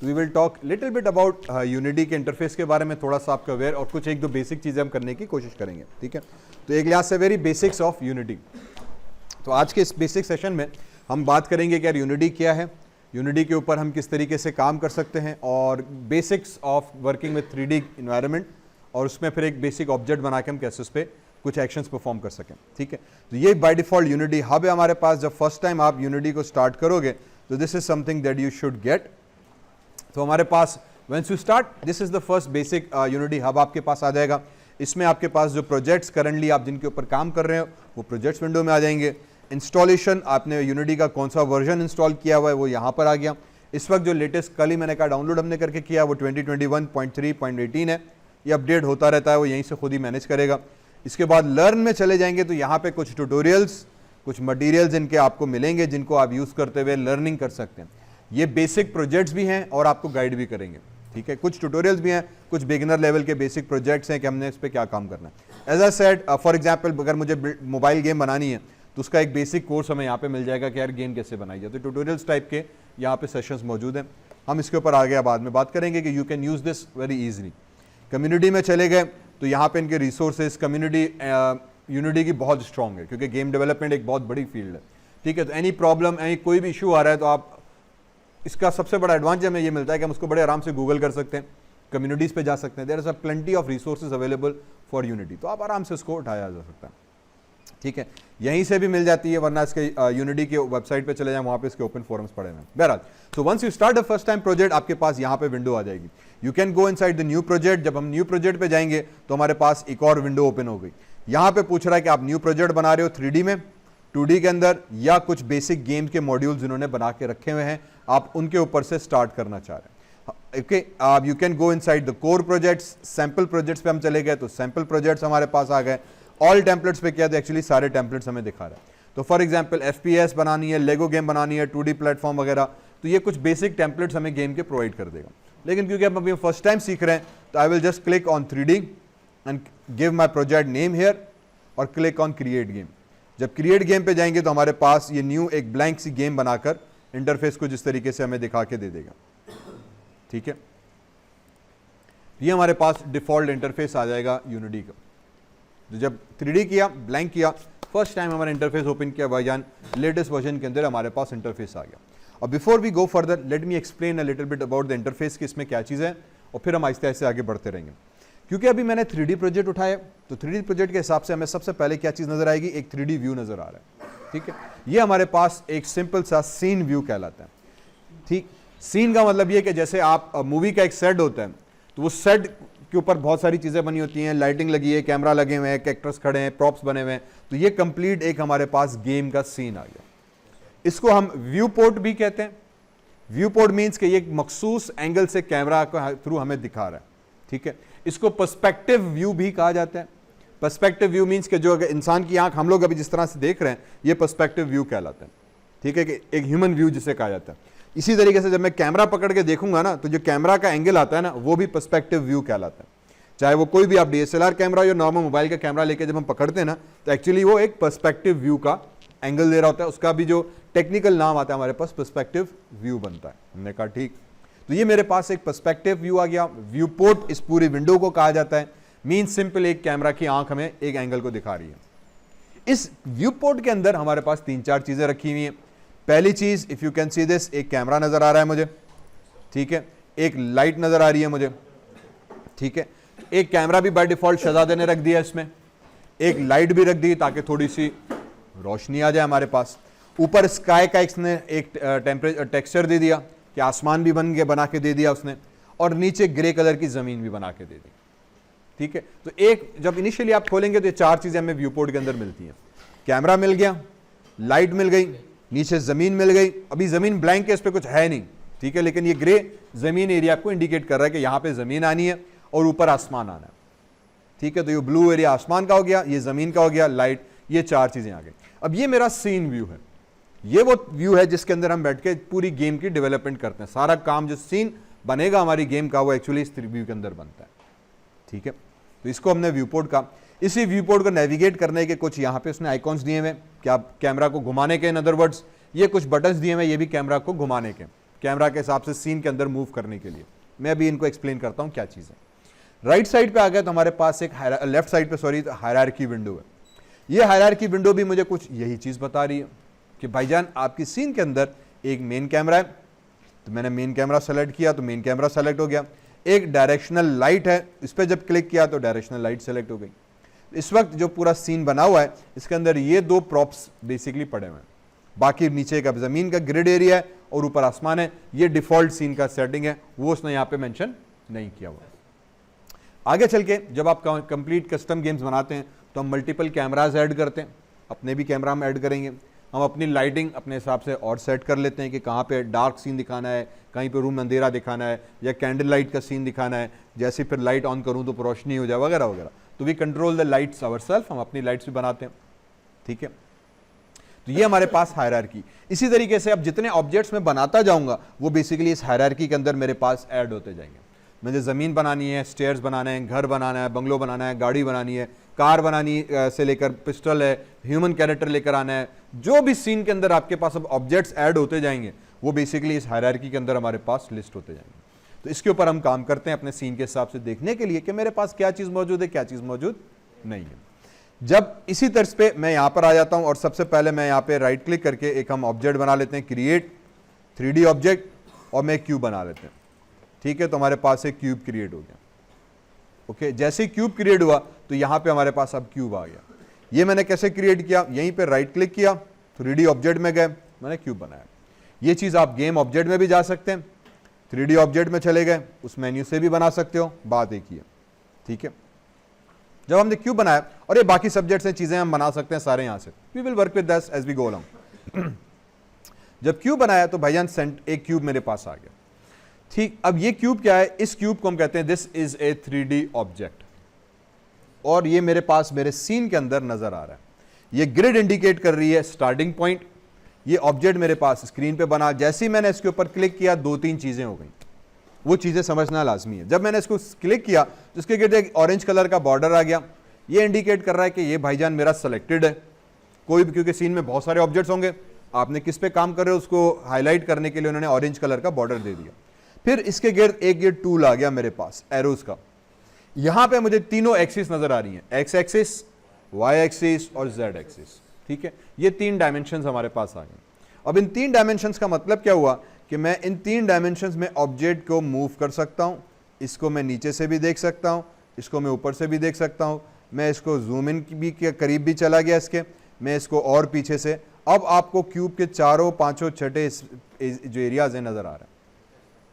We will talk little bit about Unity के interface के बारे में, थोड़ा सा आपका अवेयर, और कुछ एक दो बेसिक चीज़ें हम करने की कोशिश करेंगे, ठीक है। तो एक लिहाज से वेरी बेसिक्स ऑफ यूनिटी। तो आज के इस बेसिक सेशन में हम बात करेंगे कि यार यूनिटी क्या है, यूनिटी के ऊपर हम किस तरीके से काम कर सकते हैं, और basics of working with 3D environment, और उसमें फिर एक बेसिक ऑब्जेक्ट बना के हम कैसे उस पर कुछ एक्शंस परफॉर्म कर सकें, ठीक है। तो ये बाय डिफॉल्ट यूनिटी हब है हमारे पास। जब फर्स्ट टाइम आप यूनिटी को स्टार्ट करोगे तो this is something that you should get. तो हमारे पास once you start, this is the first basic Unity hub आपके पास आ जाएगा। इसमें आपके पास जो प्रोजेक्ट्स करंटली आप जिनके ऊपर काम कर रहे हो वो प्रोजेक्ट्स विंडो में आ जाएंगे। इंस्टॉलेशन, आपने यूनिटी का कौन सा वर्जन इंस्टॉल किया हुआ है वो यहाँ पर आ गया। इस वक्त जो लेटेस्ट कल ही मैंने कहा डाउनलोड हमने करके किया वो 2021.3.18 है। ये अपडेट होता रहता है, वो यहीं से खुद ही मैनेज करेगा। इसके बाद लर्न में चले जाएंगे तो यहाँ पे कुछ ट्यूटोरियल्स, कुछ मटेरियल्स इनके आपको मिलेंगे जिनको आप यूज़ करते हुए लर्निंग कर सकते हैं। ये बेसिक प्रोजेक्ट्स भी हैं और आपको गाइड भी करेंगे, ठीक है। कुछ ट्यूटोरियल्स भी हैं, कुछ बिगिनर लेवल के बेसिक प्रोजेक्ट्स हैं कि हमने इस पर क्या काम करना है। As I said, for example अगर मुझे मोबाइल गेम बनानी है तो उसका एक बेसिक कोर्स हमें यहाँ पे मिल जाएगा कि यार गेम कैसे बनाई जाए। तो ट्यूटोरियल्स टाइप के यहाँ पे सेशंस मौजूद हैं, हम इसके ऊपर आगे बाद में बात करेंगे कि you can use this very easily. Community में चले गए तो यहाँ पे इनके रिसोर्सेज, कम्युनिटी यूनिटी की बहुत स्ट्रॉन्ग है क्योंकि गेम डेवलपमेंट एक बहुत बड़ी फील्ड है, ठीक है। तो एनी प्रॉब्लम, एनी कोई भी इशू आ रहा है तो आप, इसका सबसे बड़ा एडवांटेज हमें ये मिलता है कि हम उसको बड़े आराम से गूगल कर सकते हैं, कम्युनिटीज़ पे जा सकते हैं। There is a plenty of resources available for Unity, तो आप आराम से उसको उठाया जा सकता है, ठीक है। यहीं से भी मिल जाती है, वरना इसके यूनिटी के वेबसाइट पे चले जाएं, वहाँ पे इसके ओपन फोरम्स पड़े हैं। बहरहाल, so once you start the first time project, आपके पास यहाँ पे विंडो आ जाएगी। You can go inside the new project. जब हम न्यू प्रोजेक्ट पे जाएंगे तो हमारे पास एक और विंडो ओपन हो गई। यहाँ पे पूछ रहा है कि आप न्यू प्रोजेक्ट बना रहे हो 3D में, 2D के अंदर, या कुछ बेसिक गेम के मॉड्यूल्स जिन्होंने बना के रखे हुए हैं आप उनके ऊपर से स्टार्ट करना चाह रहे हैं, okay. You can go inside the core projects. Sample projects पे हम चले गए तो सैम्पल प्रोजेक्ट्स हमारे पास आ गए। ऑल टेम्पलेट्स पे किया तो एक्चुअली सारे टेम्पलेट्स हमें दिखा रहा है। तो फॉर एग्जांपल FPS बनानी है, लेगो गेम बनानी है, 2D प्लेटफॉर्म वगैरह, तो ये कुछ बेसिक टेम्पलेट्स हमें गेम के प्रोवाइड कर देगा। लेकिन क्योंकि हम अभी फर्स्ट टाइम सीख रहे हैं तो I will just click on 3D and give my project name here और क्लिक ऑन क्रिएट गेम। जब क्रिएट गेम पे जाएंगे तो हमारे पास ये न्यू एक ब्लैंक सी गेम बनाकर इंटरफेस को जिस तरीके से हमें दिखा के दे देगा, ठीक है। ये हमारे पास डिफॉल्ट इंटरफेस आ जाएगा यूनिटी का। तो जब 3D किया, ब्लैंक किया, फर्स्ट टाइम हमारा इंटरफेस ओपन किया भाईजान, लेटेस्ट वर्जन के अंदर हमारे पास इंटरफेस आ गया। और before we go further, let me explain a little bit about the interface कि इसमें क्या चीज़ है, और फिर हम आहिस्ते आहिस्ते आगे बढ़ते रहेंगे। क्योंकि अभी मैंने 3D प्रोजेक्ट उठाया, तो 3D प्रोजेक्ट के हिसाब से हमें सबसे पहले क्या चीज़ नजर आएगी, एक 3D व्यू नजर आ रहा है, ठीक है। ये हमारे पास एक सिंपल सा सीन व्यू कहलाता है, ठीक। सीन का मतलब ये कि जैसे आप मूवी का एक सेट होता है तो वो सेट के ऊपर बहुत सारी चीज़ें बनी होती हैं, लाइटिंग लगी है, कैमरा लगे हुए हैं, कैरेक्टर्स खड़े हैं, प्रॉप्स बने हुए हैं, तो ये कंप्लीट एक हमारे पास गेम का सीन आ गया। इसको हम व्यू पोर्ट भी कहते हैं। व्यू पोर्ट मीन्स कि ये एक मखसूस एंगल से कैमरा के थ्रू हमें दिखा रहा है, ठीक है। इसको पर्सपेक्टिव व्यू भी कहा जाता है। पर्सपेक्टिव व्यू मीन्स कि जो इंसान की आंख हम लोग अभी जिस तरह से देख रहे हैं ये पर्सपेक्टिव व्यू कहलाता है, ठीक है, कि एक ह्यूमन व्यू जिसे कहा जाता है। इसी तरीके से जब मैं कैमरा पकड़ के देखूंगा ना तो जो कैमरा का एंगल आता है ना वो भी पर्सपेक्टिव व्यू कहलाता है। चाहे वो कोई भी आप DSLR कैमरा या नॉर्मल मोबाइल का कैमरा लेके जब हम पकड़ते हैं ना तो एक्चुअली वो एक पर्सपेक्टिव व्यू का एंगल दे रहा होता है। उसका भी जो टेक्निकल नाम आता है हमारे पास पर्सपेक्टिव व्यू बनता है। हमने कहा ठीक, तो ये मेरे पास एक पर्सपेक्टिव व्यू आ गया। व्यू पोर्ट इस पूरी विंडो को कहा जाता है। मीन सिंपल एक कैमरा की आंख हमें एक एंगल को दिखा रही है। इस व्यू पोर्ट के अंदर हमारे पास 3-4 चीजें रखी हुई हैं। पहली चीज, if you can see this, एक कैमरा नजर आ रहा है मुझे, ठीक है, एक लाइट नजर आ रही है मुझे, ठीक है। एक कैमरा भी बाय डिफॉल्ट शहजादे ने रख दिया इसमें, एक लाइट भी रख दी ताकि थोड़ी सी रोशनी आ जाए हमारे पास। ऊपर स्काई का इसने एक टेक्सचर दे दिया कि आसमान भी बना के दे दिया उसने, और नीचे ग्रे कलर की जमीन भी बना के दे दी, ठीक है। तो एक जब इनिशियली आप खोलेंगे तो ये 4 चीजें हमें व्यू पोर्ट के अंदर मिलती हैं। कैमरा मिल गया, लाइट मिल गई, नीचे जमीन मिल गई। अभी जमीन ब्लैंक है, इस पर कुछ है नहीं, ठीक है, लेकिन ये ग्रे जमीन एरिया आपको इंडिकेट कर रहा है कि यहां पे जमीन आनी है और ऊपर आसमान आना है, ठीक है। तो ये ब्लू एरिया आसमान का हो गया, ये जमीन का हो गया, लाइट, ये 4 चीजें आ गई। अब ये मेरा सीन व्यू है। ये वो व्यू है जिसके अंदर हम बैठ के पूरी गेम की डेवलपमेंट करते हैं। सारा काम जो सीन बनेगा हमारी गेम का वो एक्चुअली इस व्यू के अंदर बनता है, ठीक है। तो इसको हमने व्यू पोर्ट का। इसी व्यू पोर्ट को नेविगेट करने के कुछ यहाँ पे उसने आइकॉन्स दिए हुए कि आप कैमरा को घुमाने के, इन अदर वर्ड्स ये कुछ बटन्स दिए हुए, ये भी कैमरा को घुमाने के कैमरा के हिसाब से सीन के अंदर मूव करने के लिए। मैं अभी इनको एक्सप्लेन करता हूं क्या चीज़ है। राइट साइड पे आ गया तो हमारे पास एक लेफ्ट साइड पे सॉरी हायरार्की विंडो है। ये हायरार्की विंडो भी मुझे कुछ यही चीज़ बता रही है कि भाईजान आपकी सीन के अंदर एक मेन कैमरा है, तो मैंने मेन कैमरा सेलेक्ट किया तो मेन कैमरा सेलेक्ट हो गया। एक डायरेक्शनल लाइट है, इस पर जब क्लिक किया तो डायरेक्शनल लाइट सेलेक्ट हो गई। इस वक्त जो पूरा सीन बना हुआ है इसके अंदर ये दो प्रॉप्स बेसिकली पड़े हुए हैं, बाकी नीचे का जमीन का ग्रिड एरिया है और ऊपर आसमान है। ये डिफॉल्ट सीन का सेटिंग है, वो उसने यहाँ पे मेंशन नहीं किया हुआ। आगे चल के जब आप कंप्लीट कस्टम गेम्स बनाते हैं तो हम मल्टीपल कैमराज ऐड करते हैं, अपने भी कैमरा हम ऐड करेंगे। हम अपनी लाइटिंग अपने हिसाब से और सेट कर लेते हैं कि कहाँ पे डार्क सीन दिखाना है, कहीं पे रूम अंधेरा दिखाना है, या कैंडल लाइट का सीन दिखाना है, जैसे फिर लाइट ऑन करूँ तो रोशनी हो जाए वगैरह वगैरह। तो we control the lights ourself, हम अपनी लाइट्स भी बनाते हैं, ठीक है। तो ये हमारे पास हायरार्की। इसी तरीके से अब जितने ऑब्जेक्ट्स मैं बनाता जाऊंगा वो बेसिकली इस हायरार्की के अंदर मेरे पास ऐड होते जाएंगे। मुझे ज़मीन बनानी है, स्टेयर्स बनाना है, घर बनाना है, बंगलो बनाना है, गाड़ी बनानी है, कार बनानी से लेकर पिस्टल है, ह्यूमन कैरेक्टर लेकर आना है, जो भी सीन के अंदर आपके पास अब ऑब्जेक्ट्स ऐड होते जाएंगे वो बेसिकली इस हायरार्की के अंदर हमारे पास लिस्ट होते जाएंगे। तो इसके ऊपर हम काम करते हैं अपने सीन के हिसाब से देखने के लिए कि मेरे पास क्या चीज़ मौजूद है, क्या चीज़ मौजूद नहीं है। जब इसी तर्ज पे मैं यहाँ पर आ जाता हूँ और सबसे पहले मैं यहाँ पे राइट क्लिक करके एक हम ऑब्जेक्ट बना लेते हैं, क्रिएट 3D ऑब्जेक्ट, और मैं क्यूब बना लेते हैं, ठीक है। तो हमारे पास एक क्यूब क्रिएट हो गया। ओके, जैसे ही क्यूब क्रिएट हुआ तो यहाँ पे हमारे पास अब क्यूब आ गया। ये मैंने कैसे क्रिएट किया, यहीं पे राइट क्लिक किया, 3D ऑब्जेक्ट में गए, मैंने क्यूब बनाया। ये चीज़ आप गेम ऑब्जेक्ट में भी जा सकते हैं, 3D ऑब्जेक्ट में चले गए, उस मेन्यू से भी बना सकते हो, बात एक ही है, ठीक है। जब हमने क्यूब बनाया, और ये बाकी सब्जेक्ट्स हैं, चीज़ें हम बना सकते हैं सारे यहाँ से, we will work with this as we go along. जब क्यूब बनाया तो भाईजान एक क्यूब मेरे पास आ गया, ठीक। अब ये क्यूब क्या है, इस क्यूब को हम कहते हैं this is a 3D object, और ये मेरे पास मेरे सीन के अंदर नजर आ रहा है। ये ग्रिड इंडिकेट कर रही है स्टार्टिंग पॉइंट। ये ऑब्जेक्ट मेरे पास स्क्रीन पे बना, जैसे ही मैंने इसके ऊपर क्लिक किया 2-3 चीजें हो गई, वो चीजें समझना लाजमी है। जब मैंने इसको क्लिक किया तो इसके गिर्द एक ऑरेंज कलर का बॉर्डर आ गया। ये इंडिकेट कर रहा है कि ये भाईजान मेरा सेलेक्टेड है। कोई भी, क्योंकि सीन में बहुत सारे ऑब्जेक्ट्स होंगे, आपने किस पे काम कर रहे हो उसको हाईलाइट करने के लिए उन्होंने ऑरेंज कलर का बॉर्डर दे दिया। फिर इसके गिर्द एक ये टूल आ गया मेरे पास एरोज का। यहां पे मुझे तीनों एक्सिस नजर आ रही हैं, एक्स एक्सिस, वाई एक्सिस और जेड एक्सिस, ठीक है। ये 3 डायमेंशंस हमारे पास आ गए। अब इन 3 डायमेंशंस का मतलब क्या हुआ कि मैं इन 3 डायमेंशंस में ऑब्जेक्ट को मूव कर सकता हूं। इसको मैं नीचे से भी देख सकता हूं, इसको मैं ऊपर से भी देख सकता हूं, मैं इसको जूम इन भी के करीब भी चला गया इसके, मैं इसको और पीछे से। अब आपको क्यूब के 4, 5, 6 जो एरियाज हैं नजर आ रहा है,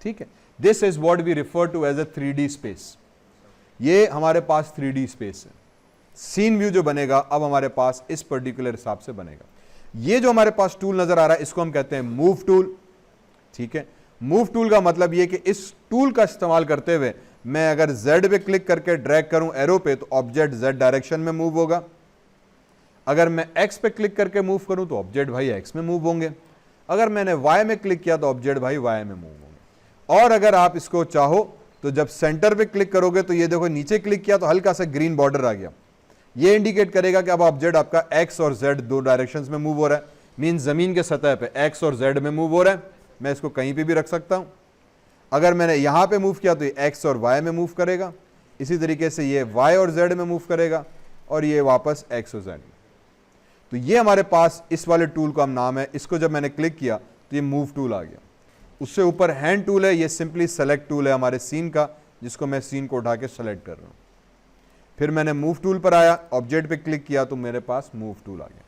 ठीक है। This is what we refer to as a 3D space. ये हमारे पास 3D स्पेस है। सीन व्यू जो बनेगा अब हमारे पास इस पर्टिकुलर हिसाब से बनेगा। ये जो हमारे पास टूल नजर आ रहा है इसको हम कहते हैं मूव टूल, ठीक है। मूव टूल का मतलब ये कि इस टूल का इस्तेमाल करते हुए मैं अगर Z पे क्लिक करके ड्रैग करूं एरो पे तो ऑब्जेक्ट Z डायरेक्शन में मूव होगा। अगर मैं X पे क्लिक करके मूव करूं तो ऑब्जेक्ट भाई X में मूव होंगे। अगर मैंने Y में क्लिक किया तो ऑब्जेक्ट भाई Y में मूव होंगे। और अगर आप इसको चाहो तो जब सेंटर पे क्लिक करोगे तो ये देखो नीचे क्लिक किया तो हल्का सा ग्रीन बॉर्डर आ गया। ये इंडिकेट करेगा कि अब ऑब्जेक्ट आपका X और Z 2 डायरेक्शंस में मूव हो रहा है। मीन जमीन के सतह पे X और Z में मूव हो रहा है। मैं इसको कहीं पे भी रख सकता हूं। अगर मैंने यहां पे मूव किया तो ये X और Y में मूव करेगा, इसी तरीके से ये Y और Z में मूव करेगा, और ये वापस X और Z में। तो ये हमारे पास इस वाले टूल का नाम है। इसको जब मैंने क्लिक किया तो ये मूव टूल आ गया। उससे ऊपर हैंड टूल है, ये सिंपली सेलेक्ट टूल है हमारे सीन का, जिसको मैं सीन को उठा के सेलेक्ट कर रहा हूं। फिर मैंने मूव टूल पर आया, ऑब्जेक्ट पे क्लिक किया तो मेरे पास मूव टूल आ गया।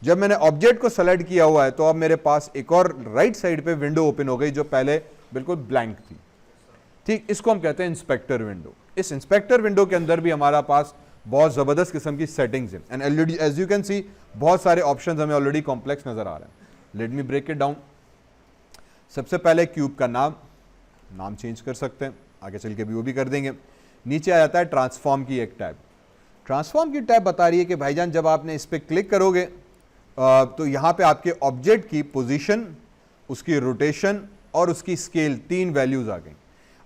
जब मैंने ऑब्जेक्ट को सेलेक्ट किया हुआ है तो अब मेरे पास एक और राइट साइड पे विंडो ओपन हो गई जो पहले बिल्कुल ब्लैंक थी, ठीक। इसको हम कहते हैं इंस्पेक्टर विंडो। इस इंस्पेक्टर विंडो के अंदर भी हमारा पास बहुत जबरदस्त किस्म की सेटिंग्स हैं and already as you can see बहुत सारे ऑप्शंस हमें ऑलरेडी कॉम्प्लेक्स नजर आ रहे हैं। Let me break it down. सबसे पहले क्यूब का नाम चेंज कर सकते हैं, आगे चल के भी वो भी कर देंगे। नीचे आ जाता है ट्रांसफॉर्म की एक टैब। ट्रांसफॉर्म की टैब बता रही है कि भाईजान जब आपने इस पर क्लिक करोगे तो यहाँ पे आपके ऑब्जेक्ट की पोजीशन, उसकी रोटेशन और उसकी स्केल 3 वैल्यूज आ गई।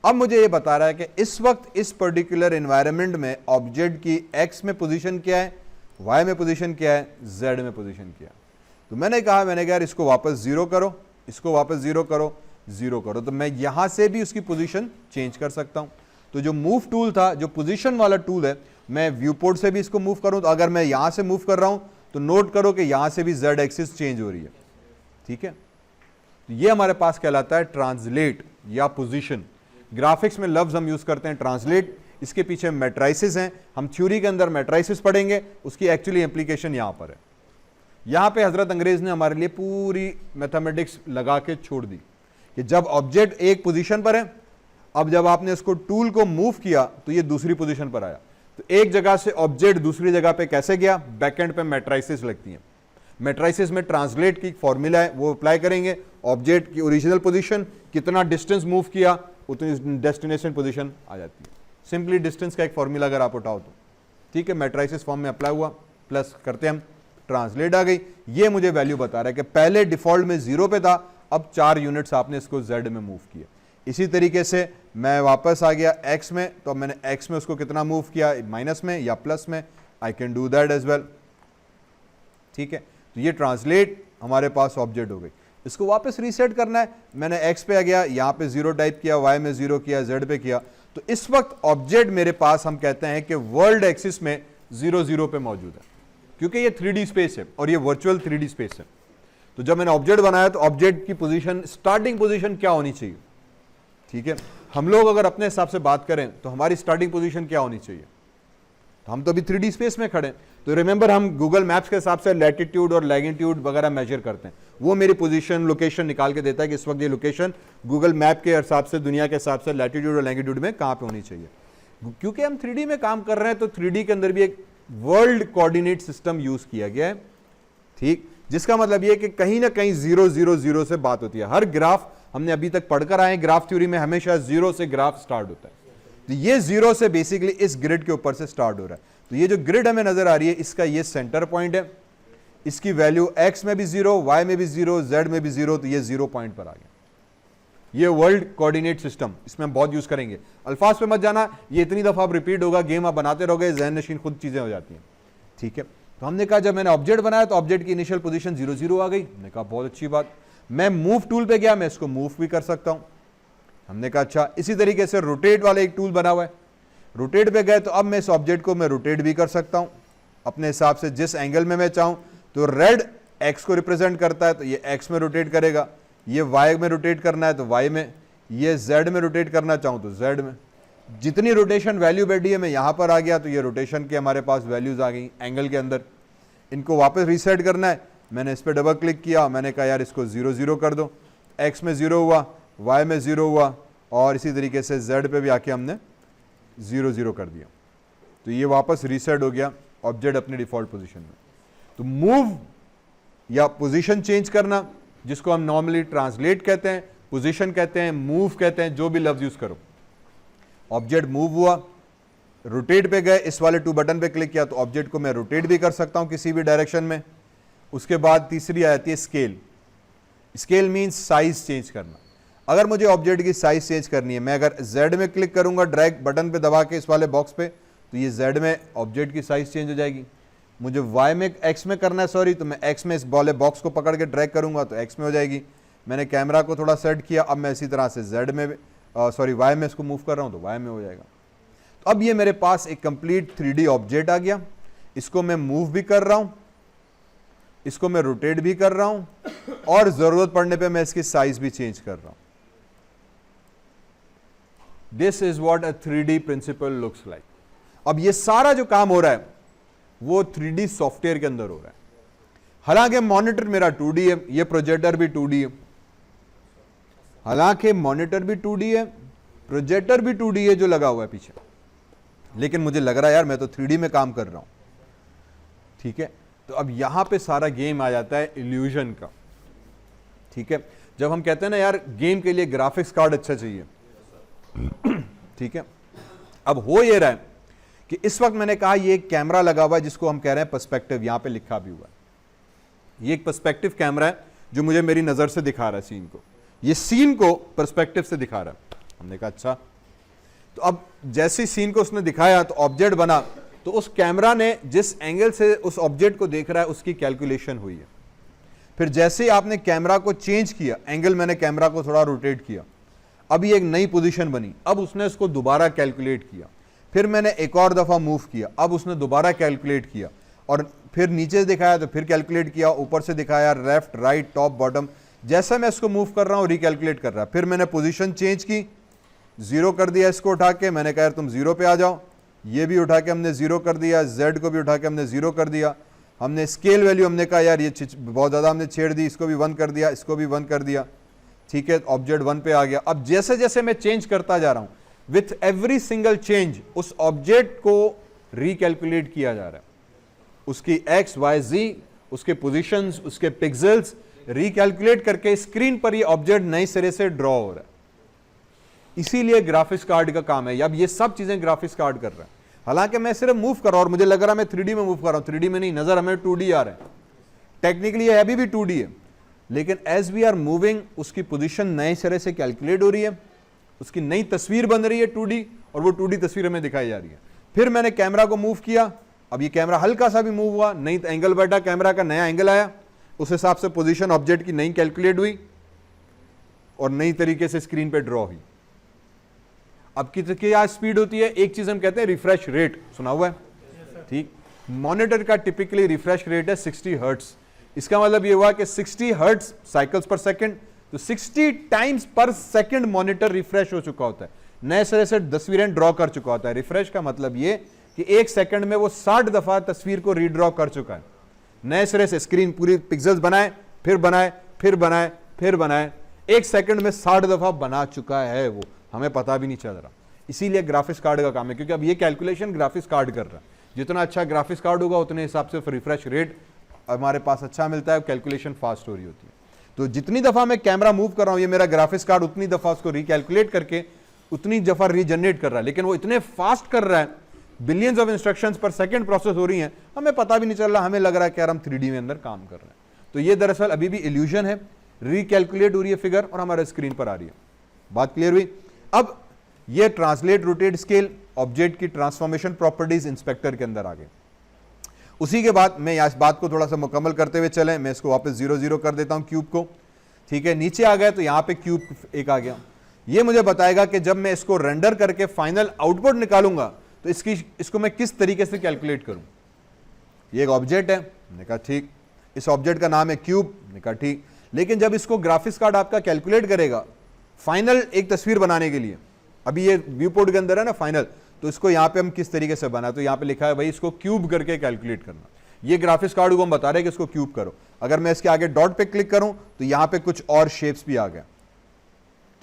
अब मुझे ये बता रहा है कि इस वक्त इस पर्टिकुलर एनवायरनमेंट में ऑब्जेक्ट की एक्स में पोजीशन क्या है, वाई में पोजीशन क्या है, जेड में पोजीशन क्या है। तो मैंने कहा यार इसको वापस 0 करो, इसको वापस 0 करो, 0 करो, तो मैं यहां से भी उसकी पोजीशन चेंज कर सकता हूं। तो जो मूव टूल था, जो पोजीशन वाला टूल है, मैं व्यू पोर्ट से भी इसको मूव करूं, तो अगर मैं यहां से मूव कर रहा हूं तो नोट करो कि यहां से भी z एक्सिस चेंज हो रही है। ठीक है, तो ये हमारे पास कहलाता है ट्रांसलेट या पोजीशन। ग्राफिक्स में लफ्ज हम यूज करते हैं ट्रांसलेट, इसके पीछे मैट्राइसिस हैं, हम थ्योरी के अंदर मैट्राइसिस पढ़ेंगे, उसकी एक्चुअली एप्लीकेशन यहां पर है। यहां पे हजरत अंग्रेज ने हमारे लिए पूरी मैथमेटिक्स लगा के छोड़ दी कि जब ऑब्जेक्ट एक पोजीशन पर है, अब जब आपने उसको टूल को मूव किया तो ये दूसरी पोजीशन पर आया। तो एक जगह से ऑब्जेक्ट दूसरी जगह पे कैसे गया, बैकएंड पे मैट्राइसिस लगती है। मैट्राइसिस में ट्रांसलेट की फॉर्मूला है, वो अप्लाई करेंगे, ऑब्जेक्ट की ओरिजिनल पोजीशन, कितना डिस्टेंस मूव किया उतनी डेस्टिनेशन पोजीशन आ जाती है। सिंपली डिस्टेंस का एक फॉर्मूला अगर आप उठाओ तो ठीक है, मैट्राइसिस फॉर्म में अप्लाई हुआ, प्लस करते हम, ट्रांसलेट आ गई। ये मुझे वैल्यू बता रहा है कि पहले डिफॉल्ट में 0 पे था, अब 4 यूनिट्स आपने इसको z में मूव किया। इसी तरीके से मैं वापस आ गया x में, तो अब मैंने x में उसको कितना मूव किया, माइनस में या प्लस में, I can do that as well. ठीक है, तो ये ट्रांसलेट हमारे पास ऑब्जेक्ट हो गई। इसको वापस रीसेट करना है, मैंने x पे आ गया, यहाँ पे 0 टाइप किया, y में 0 किया, z पे किया, तो इस वक्त ऑब्जेक्ट मेरे पास हम कहते हैं कि वर्ल्ड एक्सिस में 0 0 पे मौजूद है, क्योंकि ये 3D स्पेस है और ये वर्चुअल 3D स्पेस है। तो जब मैंने ऑब्जेक्ट बनाया तो ऑब्जेक्ट की पोजीशन, स्टार्टिंग पोजीशन क्या होनी चाहिए। ठीक है, हम लोग अगर अपने हिसाब से बात करें तो हमारी स्टार्टिंग पोजीशन क्या होनी चाहिए, तो हम तो अभी 3D स्पेस में खड़े हैं, तो रिमेंबर हम गूगल मैप्स के हिसाब से लैटिट्यूड और लैगिट्यूड वगैरह मेजर करते हैं, वो मेरी पोजीशन लोकेशन निकाल के देता है कि इस वक्त ये लोकेशन गूगल मैप के हिसाब से, दुनिया के हिसाब से लैटिट्यूड और लैगिट्यूड में कहाँ पे होनी चाहिए। क्योंकि हम 3D में काम कर रहे हैं तो 3D के अंदर भी एक वर्ल्ड कोऑर्डिनेट सिस्टम यूज किया गया है। ठीक, जिसका मतलब ये कि कहीं ना कहीं 0 0 0 से बात होती है। हर ग्राफ हमने अभी तक पढ़कर आए, ग्राफ थ्योरी में हमेशा 0 से ग्राफ स्टार्ट होता है, तो ये 0 से बेसिकली इस ग्रिड के ऊपर से स्टार्ट हो रहा है। तो ये जो ग्रिड हमें नजर आ रही है, इसका ये सेंटर पॉइंट है, इसकी वैल्यू x में भी 0, y में भी 0, z में भी 0, तो ये 0 पॉइंट पर आ गया। ये वर्ल्ड कोऑर्डिनेट सिस्टम, इसमें हम बहुत यूज करेंगे। अल्फाज पे मत जाना, ये इतनी दफा अब रिपीट होगा, गेम आप बनाते रहोगे, ज़हन नशीन खुद चीजें हो जाती हैं। ठीक है, तो हमने कहा जब मैंने ऑब्जेक्ट बनाया तो ऑब्जेक्ट की इनिशियल पोजीशन 0 0 आ गई। हमने कहा बहुत अच्छी बात, मैं मूव टूल पे गया, मैं इसको मूव भी कर सकता हूं। हमने कहा अच्छा, इसी तरीके से रोटेट वाला एक टूल बना हुआ है, रोटेट पे गए तो अब मैं इस ऑब्जेक्ट को मैं रोटेट भी कर सकता हूं अपने हिसाब से, जिस एंगल में मैं चाहूं। तो रेड एक्स को रिप्रेजेंट करता है तो ये एक्स में रोटेट करेगा, ये वाई में रोटेट करना है तो वाई में, ये जेड में रोटेट करना चाहूं तो जेड में। जितनी रोटेशन वैल्यू बैठी है मैं यहां पर आ गया, तो ये रोटेशन के हमारे पास वैल्यूज आ गई एंगल के अंदर। इनको वापस रीसेट करना है, मैंने इस पर डबल क्लिक किया, मैंने कहा यार इसको 0 0 कर दो, एक्स में 0 हुआ, वाई में 0 हुआ, और इसी तरीके से जेड पे भी आके हमने 0 0 कर दिया, तो ये वापस रीसेट हो गया ऑब्जेक्ट अपने डिफॉल्ट पोजीशन में। तो मूव या पोजीशन चेंज करना, जिसको हम नॉर्मली ट्रांसलेट कहते हैं, पोजीशन कहते हैं, मूव कहते हैं, जो भी लफ्ज यूज करो। ऑब्जेक्ट मूव हुआ, रोटेट पे गए, इस वाले 2 बटन पे क्लिक किया तो ऑब्जेक्ट को मैं रोटेट भी कर सकता हूं किसी भी डायरेक्शन में। उसके बाद तीसरी आ जाती है scale. Scale means size change करना। अगर मुझे ऑब्जेक्ट की साइज चेंज करनी है, मैं अगर Z में क्लिक करूंगा ड्रैग बटन पे दबा के इस वाले बॉक्स पे, तो ये Z में ऑब्जेक्ट की साइज चेंज हो जाएगी। मुझे Y में X में करना है सॉरी, तो मैं X में इस वाले बॉक्स को पकड़ के ड्रैग करूंगा तो X में हो जाएगी। मैंने कैमरा को थोड़ा सेट किया, अब मैं इसी तरह से Z में Y में इसको मूव कर रहा हूं तो Y में हो जाएगा। तो अब ये मेरे पास एक कंप्लीट 3D ऑब्जेक्ट आ गया, इसको मैं मूव भी कर रहा हूं, इसको मैं रोटेट भी कर रहा हूं, और जरूरत पड़ने पे मैं इसकी साइज भी चेंज कर रहा हूं। This is what a 3D principle looks like. अब ये सारा जो काम हो रहा है वो 3D सॉफ्टवेयर के अंदर हो रहा है। हालांकि मॉनिटर मेरा 2D है, ये प्रोजेक्टर भी 2D है, हालांकि मॉनिटर भी 2D है, प्रोजेक्टर भी 2D है जो लगा हुआ है पीछे, लेकिन मुझे लग रहा है यार मैं तो 3D में काम कर रहा हूं। ठीक है, तो अब यहां पे सारा गेम आ जाता है इल्यूजन का। ठीक है, जब हम कहते हैं ना यार गेम के लिए ग्राफिक्स कार्ड अच्छा चाहिए, ठीक है, अब हो ये रहा है कि इस वक्त मैंने कहा ये एक कैमरा लगा हुआ है जिसको हम कह रहे हैं पर्सपेक्टिव, यहां पे लिखा भी हुआ है। ये एक पर्सपेक्टिव कैमरा है जो मुझे मेरी नजर से दिखा रहा है सीन को, ये सीन को पर्सपेक्टिव से दिखा रहा है। हमने कहा अच्छा, तो अब जैसे सीन को उसने दिखाया तो ऑब्जेक्ट बना, तो उस कैमरा ने जिस एंगल से उस ऑब्जेक्ट को देख रहा है उसकी कैलकुलेशन हुई है। फिर जैसे ही आपने कैमरा को चेंज किया, एंगल मैंने कैमरा को थोड़ा रोटेट किया, अब ये एक नई पोजीशन बनी, अब उसने इसको दोबारा कैलकुलेट किया, फिर मैंने एक और दफा मूव किया, अब उसने दोबारा कैलकुलेट किया, और फिर नीचे से दिखाया तो फिर कैलकुलेट किया, ऊपर से दिखाया, लेफ्ट राइट टॉप बॉटम, जैसा मैं इसको मूव कर रहा हूं रिकैलकुलेट कर रहा है। फिर मैंने पोजीशन चेंज की, जीरो कर दिया इसको उठा के, मैंने कहा तुम जीरो पे आ जाओ, ये भी उठा के हमने जीरो कर दिया, जेड को भी उठा के हमने जीरो कर दिया, हमने स्केल वैल्यू हमने कहा यार ये बहुत ज़्यादा हमने छेड़ दी, इसको भी 1 कर दिया, इसको भी 1 कर दिया, ठीक है, ऑब्जेक्ट 1 पे आ गया। अब जैसे जैसे मैं चेंज करता जा रहा हूं, विथ एवरी सिंगल चेंज उस ऑब्जेक्ट को रिकैलकुलेट किया जा रहा है, उसकी एक्स वाई जी, उसके पोजीशंस, उसके पिक्सेल्स रिकैलकुलेट करके स्क्रीन पर ये ऑब्जेक्ट नए सिरे से ड्रॉ हो रहा है। इसीलिए ग्राफिक्स कार्ड का काम है। अब ये सब चीजें ग्राफिक्स कार्ड कर रहा है। हालांकि मैं सिर्फ मूव कर रहा हूं और मुझे लग रहा है मैं 3D में मूव कर रहा हूं, 3D में नहीं, नजर हमें 2D आ रहा है। टेक्निकली ये अभी भी 2D है, लेकिन एज वी आर मूविंग उसकी पोजीशन नए सिरे से कैलकुलेट हो रही है, उसकी नई तस्वीर बन रही है 2D, और वो 2D तस्वीर हमें दिखाई जा रही है। फिर मैंने कैमरा को मूव किया, अब ये कैमरा हल्का सा भी मूव हुआ, नई एंगल बैठा, कैमरा का नया एंगल आया, उस हिसाब से पोजीशन ऑब्जेक्ट की नई कैलकुलेट हुई और नई तरीके से स्क्रीन पे ड्रॉ हुई। अब कितनी क्या स्पीड होती है? एक चीज हम कहते हैं रिफ्रेश रेट, सुना हुआ है? ठीक, मॉनिटर का टिपिकली रिफ्रेश रेट है 60 हर्ट्ज। इसका मतलब ये हुआ कि 60 हर्ट्ज साइकिल्स पर सेकंड, तो 60 टाइम्स पर सेकंड मॉनिटर रिफ्रेश हो चुका होता है, नए सिरे से तस्वीरें ड्रॉ कर चुका होता है। रिफ्रेश का मतलब ये कि एक सेकंड में वो 60 दफा तस्वीर को रीड्रॉ कर चुका है, नए सिरे से स्क्रीन पूरी पिक्सेल्स बनाए, फिर बनाए, फिर बनाए, फिर बनाए, एक सेकंड में 60 दफा बना चुका है वो, हमें पता भी नहीं चल रहा। इसीलिए ग्राफिक्स कार्ड का काम है, क्योंकि अब ये कैलकुलेशन ग्राफिक्स कार्ड कर रहा है। जितना अच्छा ग्राफिक्स कार्ड होगा उतने हिसाब से रिफ्रेश रेट हमारे पास अच्छा मिलता है, कैलकुलेशन फास्ट हो रही होती है। तो जितनी दफा मैं कैमरा मूव कर रहा हूं, ये मेरा ग्राफिक्स कार्ड उतनी दफा उसको रिकैलकुलेट करके उतनी दफा रीजनरेट कर रहा है, लेकिन वो इतने फास्ट कर रहा है, बिलियंस ऑफ इंस्ट्रक्शंस पर सेकंड प्रोसेस हो रही हैं, हमें पता भी नहीं चल रहा, हमें लग रहा है कि यार हम 3D में अंदर काम कर रहे हैं। तो ये दरअसल अभी भी इल्यूजन है, रिकैलकुलेट हो रही है फिगर और हमारे स्क्रीन पर आ रही है। बात क्लियर हुई? अब ये ट्रांसलेट, रोटेट, स्केल, ऑब्जेक्ट की ट्रांसफॉर्मेशन प्रॉपर्टीज इंस्पेक्टर के अंदर आ गए। उसी के बाद मैं इस बात को थोड़ा सा मुकम्मल करते हुए चलें, मैं इसको वापस 0 0 कर देता हूं क्यूब को, ठीक है। नीचे आ गया तो यहां पे क्यूब एक आ गया। ये मुझे बताएगा कि जब मैं इसको रेंडर करके फाइनल आउटपुट निकालूंगा तो इसको मैं किस तरीके से कैलकुलेट करूं। ये एक ऑब्जेक्ट है, मैंने कहा ठीक, इस ऑब्जेक्ट का नाम है क्यूब, मैंने कहा ठीक, लेकिन जब इसको ग्राफिक्स कार्ड आपका कैलकुलेट करेगा फाइनल एक तस्वीर बनाने के लिए, अभी ये व्यू पोर्ट के अंदर है ना फाइनल, तो इसको यहां पे हम किस तरीके से बना, तो यहां पे लिखा है भाई इसको क्यूब करके कैलकुलेट करना। ये ग्राफिक्स कार्ड को हम बता रहे हैं कि इसको क्यूब करो। अगर मैं इसके आगे डॉट पे क्लिक करूं तो यहां पे कुछ और शेप्स भी आ गया,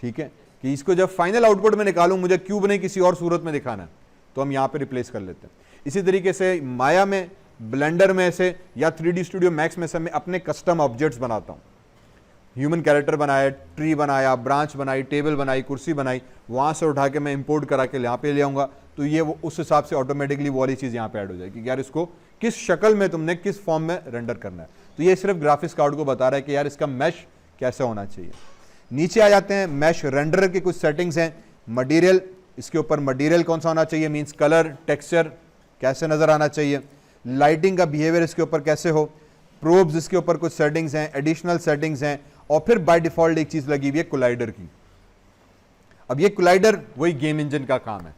ठीक है, कि इसको जब फाइनल आउटपुट में निकालूं, मुझे क्यूब नहीं किसी और सूरत में दिखाना है, तो हम यहां पे रिप्लेस कर लेते हैं। इसी तरीके से माया में, ब्लेंडर में से या 3D स्टूडियो मैक्स में से मैं अपने कस्टम ऑब्जेक्ट्स बनाता हूं। ह्यूमन कैरेक्टर बनाया, ट्री बनाया, ब्रांच बनाई, टेबल बनाई, कुर्सी बनाई, वहां से उठा के मैं इंपोर्ट करा के यहाँ पे ले आऊंगा, तो ये वो उस हिसाब से ऑटोमेटिकली वो वाली चीज़ यहाँ पे ऐड हो जाएगी कि यार इसको किस शक्ल में तुमने किस फॉर्म में रेंडर करना है। तो ये सिर्फ ग्राफिक्स कार्ड को बता रहा है कि यार इसका मैश कैसे होना चाहिए। नीचे आ जाते हैं, मैश रेंडर की कुछ सेटिंग्स हैं। मटीरियल, इसके ऊपर मटीरियल कौन सा होना चाहिए, मीन्स कलर, टेक्सचर कैसे नजर आना चाहिए, लाइटिंग का बिहेवियर इसके ऊपर कैसे हो, प्रोब्स इसके ऊपर कुछ सेटिंग्स हैं, एडिशनल सेटिंग्स हैं, और फिर बाय डिफॉल्ट एक चीज लगी हुई है कोलाइडर की। अब ये कोलाइडर वही गेम इंजन का काम है।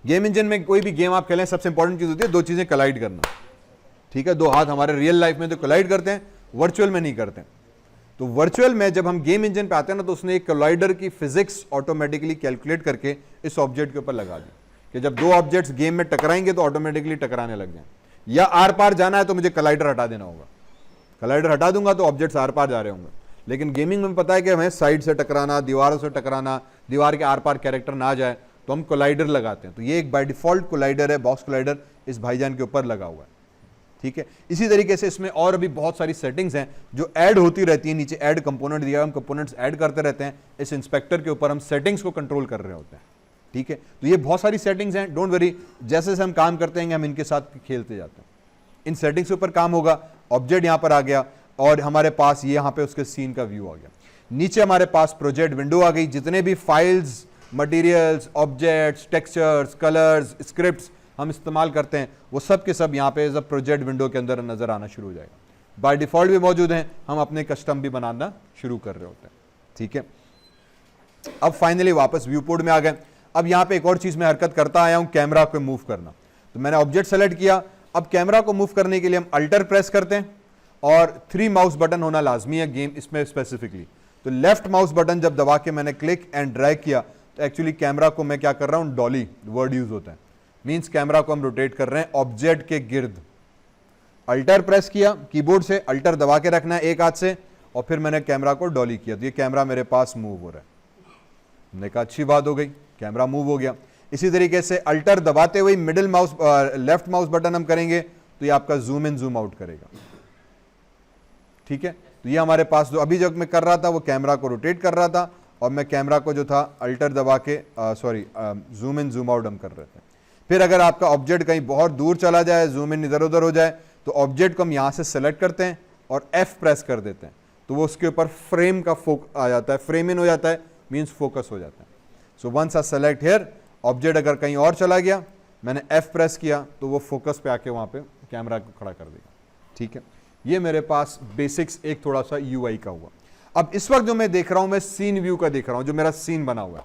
गेम इंजन में कोई भी गेम आप खेलें, सबसे इंपॉर्टेंट चीज होती है दो चीजें कोलाइड करना, ठीक है। दो हाथ हमारे रियल लाइफ में तो कोलाइड करते हैं, वर्चुअल में नहीं करते। तो वर्चुअल में जब हम गेम इंजन पे आते हैं ना, तो उसने एक कोलाइडर की फिजिक्स ऑटोमेटिकली कैलकुलेट करके इस ऑब्जेक्ट के ऊपर लगा दी कि जब दो ऑब्जेक्ट्स गेम में टकराएंगे तो ऑटोमेटिकली टकराने लग जाए, या आर पार जाना है तो मुझे कोलाइडर हटा देना होगा। कोलाइडर हटा दूंगा तो ऑब्जेक्ट्स आर पार जा रहे होंगे। लेकिन गेमिंग में पता है कि हमें साइड से टकराना, दीवारों से टकराना, दीवार के आर पार कैरेक्टर ना जाए, तो हम कोलाइडर लगाते हैं। तो ये एक बाय डिफॉल्ट कोलाइडर है, बॉक्स कोलाइडर इस भाईजान के ऊपर लगा हुआ है, ठीक है। इसी तरीके से इसमें और भी बहुत सारी सेटिंग्स हैं जो ऐड होती रहती है। नीचे ऐड कंपोनेंट दिया, हम कंपोनेंट्स ऐड करते रहते हैं। इस इंस्पेक्टर के ऊपर हम सेटिंग्स को कंट्रोल कर रहे होते हैं, ठीक है। तो ये बहुत सारी सेटिंग्स हैं, डोंट वरी, जैसे जैसे हम काम करते हैं हम इनके साथ खेलते जाते हैं। इन सेटिंग्स के ऊपर काम होगा। ऑब्जेक्ट यहां पर आ गया और हमारे पास ये यहां पे उसके सीन का व्यू आ गया। नीचे हमारे पास प्रोजेक्ट विंडो आ गई। जितने भी files, materials, objects, textures, colours, scripts हम इस्तेमाल करते हैं, वो सब के सब यहाँ पे प्रोजेक्ट विंडो के अंदर नजर आना शुरू हो जाएगा। बाय डिफॉल्ट भी मौजूद हैं, हम अपने कस्टम भी बनाना शुरू कर रहे होते हैं। ठीक है, अब फाइनली वापस व्यू पोर्ट में आ गए। अब यहां पे एक और चीज मैं हरकत करता आया हूं, कैमरा को मूव करना। तो मैंने ऑब्जेक्ट सेलेक्ट किया, अब कैमरा को मूव करने के लिए हम अल्टर प्रेस करते हैं और 3 माउस बटन होना लाजमी है गेम इसमें स्पेसिफिकली। तो लेफ्ट माउस बटन जब दबा के मैंने क्लिक एंड ड्रैग किया तो एक्चुअली कैमरा को मैं क्या कर रहा हूं, डॉली वर्ड यूज होता है, मींस कैमरा को हम रोटेट कर रहे हैं ऑब्जेक्ट के गिर्द। अल्टर प्रेस किया कीबोर्ड से, अल्टर दबा के रखना है एक हाथ से, और फिर मैंने कैमरा को डॉली किया तो ये कैमरा मेरे पास मूव हो रहा है। हमने कहा अच्छी बात हो गई, कैमरा मूव हो गया। इसी तरीके से अल्टर दबाते हुए middle mouse left mouse button हम करेंगे तो ये आपका जूम इन जूम आउट करेगा। ठीक है, तो ये हमारे पास जो अभी जब मैं कर रहा था वो कैमरा को रोटेट कर रहा था और मैं कैमरा को जो था अल्टर दबा के जूम इन जूम आउट हम कर रहे थे। फिर अगर आपका ऑब्जेक्ट कहीं बहुत दूर चला जाए, जूम इन इधर उधर हो जाए, तो ऑब्जेक्ट को हम यहां से सेलेक्ट करते हैं और F प्रेस कर देते हैं तो वो उसके ऊपर फ्रेम का आ जाता है, फ्रेम इन हो जाता है, मीन्स फोकस हो जाता है। So once I select here, object अगर कहीं और चला गया, मैंने F प्रेस किया तो वो फोकस पे आके वहां पे कैमरा को खड़ा कर देगा। ठीक है, ये मेरे पास बेसिक्स एक थोड़ा सा UI का हुआ। अब इस वक्त जो मैं देख रहा हूं, मैं सीन व्यू का देख रहा हूं, जो मेरा सीन बना हुआ है।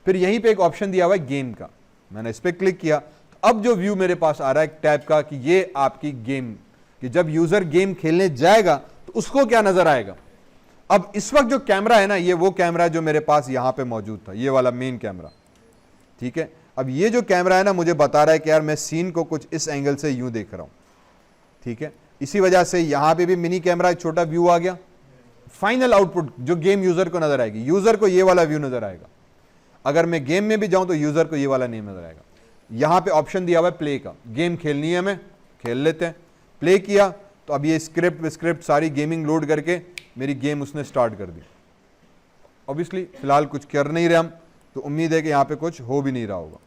फिर यहीं पे एक ऑप्शन दिया हुआ है गेम का, मैंने इस पर क्लिक किया तो अब जो व्यू मेरे पास आ रहा है एक टैब का कि ये आपकी गेम, कि जब यूजर गेम खेलने जाएगा तो उसको क्या नजर आएगा। अब इस वक्त जो कैमरा है ना, ये वो कैमरा जो मेरे पास यहां पे मौजूद था, ये वाला मेन कैमरा। ठीक है, अब ये जो कैमरा है ना मुझे बता रहा है कि यार मैं सीन को कुछ इस एंगल से यूं देख रहा हूं। ठीक है, इसी वजह से यहां पे भी मिनी कैमरा एक छोटा व्यू आ गया। फाइनल आउटपुट जो गेम यूजर को नजर आएगी, यूजर को ये वाला व्यू नजर आएगा। अगर मैं गेम में भी जाऊं तो यूजर को ये वाला नहीं नजर आएगा। यहां पे ऑप्शन दिया हुआ है प्ले का, गेम खेलनी है हमें, खेल लेते हैं। प्ले किया तो अब ये स्क्रिप्ट सारी गेमिंग लोड करके मेरी गेम उसने स्टार्ट कर दी। ऑब्वियसली फिलहाल कुछ कर नहीं रहे हम, तो उम्मीद है कि यहां पे कुछ हो भी नहीं रहा होगा।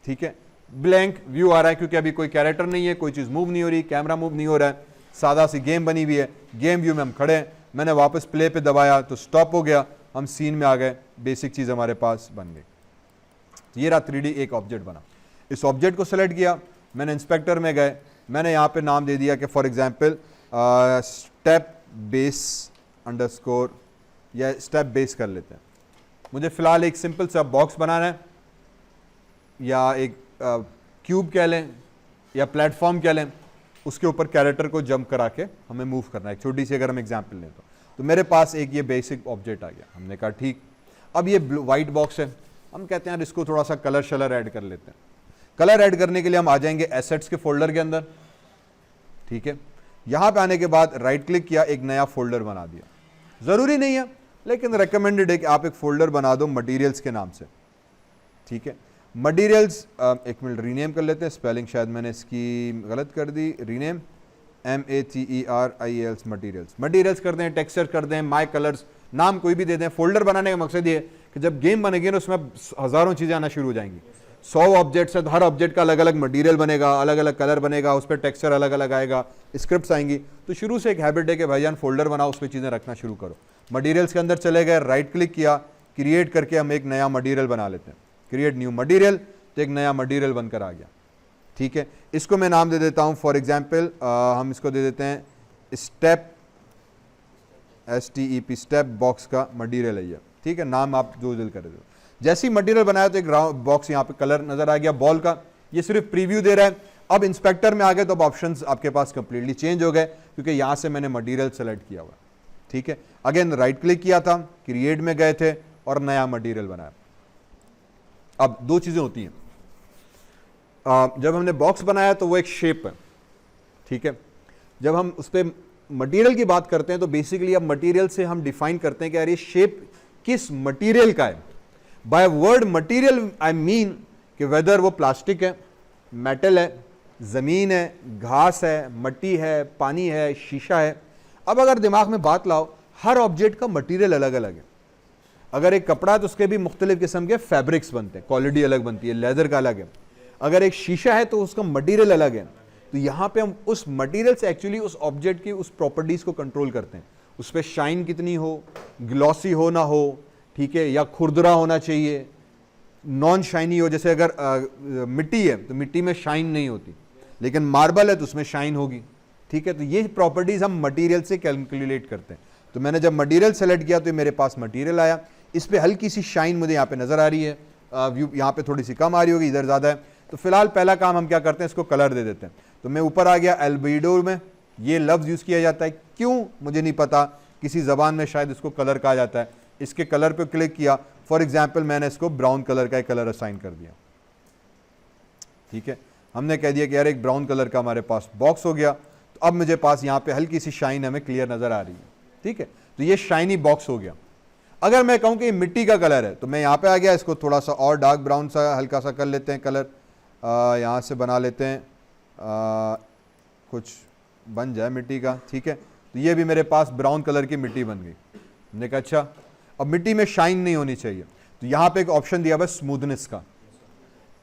ठीक है, ब्लैंक व्यू आ रहा है क्योंकि अभी कोई कैरेक्टर नहीं है, कोई चीज मूव नहीं हो रही, कैमरा मूव नहीं हो रहा है, सादा सी गेम बनी हुई है। गेम व्यू में हम खड़े हैं, मैंने वापस प्ले पे दबाया तो स्टॉप हो गया, हम सीन में आ गए, बेसिक चीज हमारे पास बन गई। ये रहा 3D एक ऑब्जेक्ट बना। इस ऑब्जेक्ट को सेलेक्ट किया, मैंने इंस्पेक्टर में गए, मैंने यहाँ पे नाम दे दिया कि for example step base underscore या स्टेप बेस कर लेते हैं। मुझे फिलहाल एक सिंपल सा बॉक्स बनाना है, या एक क्यूब कह लें या प्लेटफॉर्म कह लें, उसके ऊपर कैरेक्टर को जंप करा के हमें मूव करना है। एक छोटी सी अगर हम एग्जाम्पल लें तो मेरे पास एक ये बेसिक ऑब्जेक्ट आ गया। हमने कहा ठीक, अब ये वाइट बॉक्स है, हम कहते हैं इसको थोड़ा सा कलर शलर ऐड कर लेते हैं। कलर ऐड करने के लिए हम आ जाएंगे एसेट्स के फोल्डर के अंदर। ठीक है, यहां पे आने के बाद राइट क्लिक किया, एक नया फोल्डर बना दिया। जरूरी नहीं है लेकिन रिकमेंडेड है कि आप एक फोल्डर बना दो मटेरियल्स के नाम से। ठीक है, मटेरियल्स, एक मिनट रीनेम कर लेते हैं, स्पेलिंग शायद मैंने इसकी गलत कर दी, रीनेम MATERIALS मटेरियल्स। मटेरियल्स कर दें, टेक्सचर कर दें, माई कलर्स, नाम कोई भी दे दें। फोल्डर बनाने का मकसद ये है कि जब गेम बनेगी ना उसमें हजारों चीजें आना शुरू हो जाएंगी। 100 ऑब्जेक्ट्स है तो हर ऑब्जेक्ट का अलग अलग मटेरियल बनेगा, अलग अलग कलर बनेगा, उस पर टेक्सचर अलग अलग आएगा, स्क्रिप्ट्स आएंगी। तो शुरू से एक हैबिट है कि भाईजान फोल्डर बनाओ, उस पर चीजें रखना शुरू करो। मटेरियल्स के अंदर चले गए, राइट क्लिक किया, क्रिएट करके हम एक नया मटेरियल बना लेते हैं, क्रिएट न्यू मटेरियल, तो एक नया मटेरियल बनकर आ गया। ठीक है, इसको मैं नाम दे देता हूं, फॉर एग्जाम्पल हम इसको दे देते हैं स्टेप, STEP, स्टेप बॉक्स का मटेरियल है ये। ठीक है, नाम आप जो दिल कर दो। जैसे ही मटेरियल बनाया तो एक बॉक्स यहाँ पे कलर नजर आ गया बॉल का, ये सिर्फ प्रीव्यू दे रहा है। अब इंस्पेक्टर में आ गए तो अब ऑप्शंस आपके पास कंप्लीटली चेंज हो गए क्योंकि यहां से मैंने मटेरियल सेलेक्ट किया हुआ। ठीक है, अगेन राइट क्लिक किया था, क्रिएट में गए थे और नया मटेरियल बनाया। अब दो चीजें होती हैं, जब हमने बॉक्स बनाया तो वो एक शेप है। ठीक है, जब हम उस पर मटेरियल की बात करते हैं तो बेसिकली अब मटेरियल से हम डिफाइन करते हैं कि यार ये शेप किस मटेरियल का है। By word material I mean कि वेदर वो प्लास्टिक है, मेटल है, जमीन है, घास है, मिट्टी है, पानी है, शीशा है। अब अगर दिमाग में बात लाओ, हर ऑब्जेक्ट का मटेरियल अलग अलग है। अगर एक कपड़ा है तो उसके भी मुख्तलिफ किस्म के फैब्रिक्स बनते हैं, क्वालिटी अलग बनती है, लेदर का अलग है। अगर एक शीशा है तो उसका मटेरियल अलग है। तो यहां पे हम उस मटेरियल से एक्चुअली उस ऑब्जेक्ट की उस प्रॉपर्टीज को कंट्रोल करते हैं। उस पर शाइन कितनी हो, ग्लॉसी हो ना हो, ठीक है, या खुरदरा होना चाहिए, नॉन शाइनी हो। जैसे अगर मिट्टी है तो मिट्टी में शाइन नहीं होती, लेकिन मार्बल है तो उसमें शाइन होगी, ठीक है। तो ये प्रॉपर्टीज हम मटेरियल से कैलकुलेट करते हैं। तो मैंने जब मटेरियल सेलेक्ट किया तो मेरे पास मटेरियल आया, इस पे हल्की सी शाइन मुझे यहाँ पे नजर आ रही है, व्यू यहाँ पे थोड़ी सी कम आ रही होगी, इधर ज्यादा है। तो फिलहाल पहला काम हम क्या करते हैं, इसको कलर दे देते हैं। तो मैं ऊपर आ गया, एल्बिडो में ये लफ्ज यूज किया जाता है, क्यों मुझे नहीं पता, किसी जबान में शायद इसको कलर कहा जाता है। इसके कलर पे क्लिक किया, फॉर एग्जाम्पल मैंने इसको ब्राउन कलर का एक कलर असाइन कर दिया, ठीक है। हमने कह दिया कि यार एक ब्राउन कलर का हमारे पास बॉक्स हो गया। तो अब मुझे पास यहाँ पे हल्की सी शाइन हमें क्लियर नजर आ रही है, ठीक है। तो ये शाइनी बॉक्स हो गया। अगर मैं कहूँ कि मिट्टी का कलर है तो मैं यहाँ पे आ गया, इसको थोड़ा सा और डार्क ब्राउन सा हल्का सा कर लेते हैं कलर, यहाँ से बना लेते हैं, कुछ बन जाए मिट्टी का, ठीक है। तो ये भी मेरे पास ब्राउन कलर की मिट्टी बन गई। हमने कहा अच्छा, अब मिट्टी में शाइन नहीं होनी चाहिए, तो यहाँ पे एक ऑप्शन दिया हुआ है स्मूथनेस का।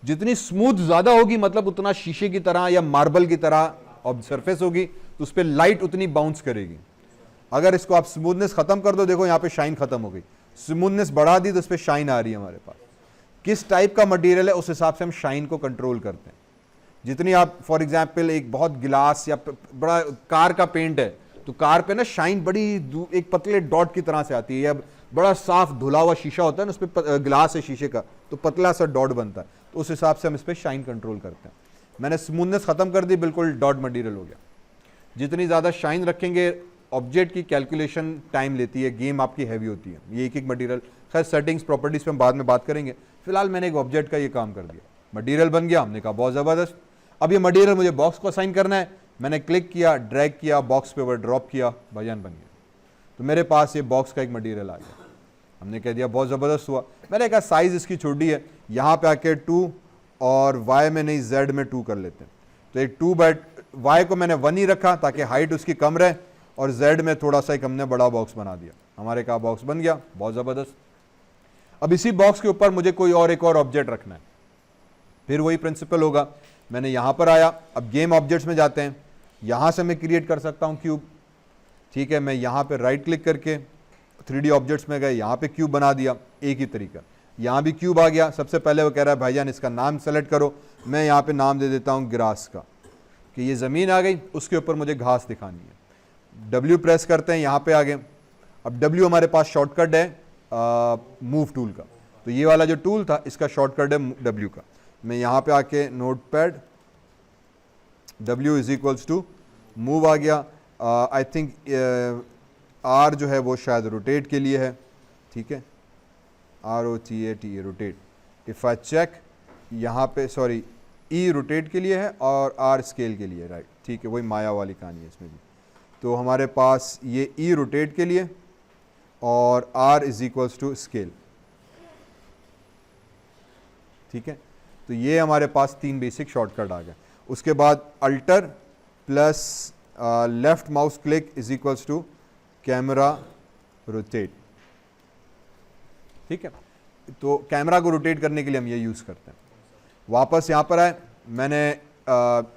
जितनी स्मूथ ज्यादा होगी मतलब उतना शीशे की तरह या मार्बल की तरह और सरफेस होगी, तो उस पर लाइट उतनी बाउंस करेगी। अगर इसको आप स्मूथनेस खत्म कर दो, देखो यहाँ पे शाइन खत्म हो गई, स्मूथनेस बढ़ा दी तो उस पर शाइन आ रही है हमारे पास। किस टाइप का मटेरियल है उस हिसाब से हम शाइन को कंट्रोल करते हैं। जितनी आप फॉर एग्जाम्पल एक बहुत गिलास या बड़ा कार का पेंट है तो कार पे ना शाइन बड़ी एक पतले डॉट की तरह से आती है, या बड़ा साफ धुला हुआ शीशा होता है ना, उस पर गिलास है शीशे का तो पतला सा डॉट बनता है, तो उस हिसाब से हम इस पर शाइन कंट्रोल करते हैं। मैंने स्मूथनेस खत्म कर दी, बिल्कुल डॉट मटेरियल हो गया। जितनी ज़्यादा शाइन रखेंगे, ऑब्जेक्ट की कैलकुलेशन टाइम लेती है, गेम आपकी हैवी होती है, ये एक एक मटेरियल। खैर सेटिंग्स प्रॉपर्टीज पे हम बाद में बात करेंगे, फिलहाल मैंने एक ऑब्जेक्ट का ये काम कर दिया, मटेरियल बन गया। हमने कहा बहुत ज़बरदस्त, अब ये मटेरियल मुझे बॉक्स को असाइन करना है। मैंने क्लिक किया, ड्रैग किया, बॉक्स पे ऊपर ड्रॉप किया, भाईजान बन गया। तो मेरे पास ये बॉक्स का एक मटेरियल आ गया। हमने कह दिया बहुत ज़बरदस्त हुआ। मैंने कहा साइज़ इसकी छोटी है, यहाँ पे आके 2 और वाई में नहीं Z में 2 कर लेते हैं। तो एक 2 वाई को मैंने 1 ही रखा ताकि हाइट उसकी कम रहे, और Z में थोड़ा सा एक हमने बड़ा बॉक्स बना दिया। हमारे कहा बॉक्स बन गया, बहुत ज़बरदस्त। अब इसी बॉक्स के ऊपर मुझे कोई और एक और ऑब्जेक्ट रखना है, फिर वही प्रिंसिपल होगा। मैंने यहाँ पर आया, अब गेम ऑब्जेक्ट्स में जाते हैं, यहाँ से मैं क्रिएट कर सकता हूँ क्यूब, ठीक है। मैं यहाँ पे राइट क्लिक करके 3D ऑब्जेक्ट्स में गए, यहाँ पे क्यूब बना दिया, एक ही तरीका। यहाँ भी क्यूब आ गया। सबसे पहले वो कह रहा है भाईजान इसका नाम सेलेक्ट करो, मैं यहाँ पे नाम दे देता हूँ ग्रास का, कि ये ज़मीन आ गई, उसके ऊपर मुझे घास दिखानी है। W प्रेस करते हैं, यहाँ पे आ गए। अब W हमारे पास शॉर्टकट है मूव टूल का, तो ये वाला जो टूल था इसका शॉर्टकट है W का। मैं यहाँ पे आके notepad W is equals to move आ गया। आई थिंक R जो है वो शायद रोटेट के लिए है, ठीक है, ROTAT rotate. If I check यहाँ पे, सॉरी E रोटेट के लिए है और R स्केल के लिए, राइट, ठीक है, वही माया वाली कहानी है इसमें भी। तो हमारे पास ये E रोटेट के लिए और R is equals to scale, ठीक है। तो ये हमारे पास 3 बेसिक शॉर्टकट आ गए। उसके बाद alter plus left mouse click is equals to camera rotate, ठीक है। तो कैमरा को रोटेट करने के लिए हम ये यूज़ करते हैं। वापस यहाँ पर आए, मैंने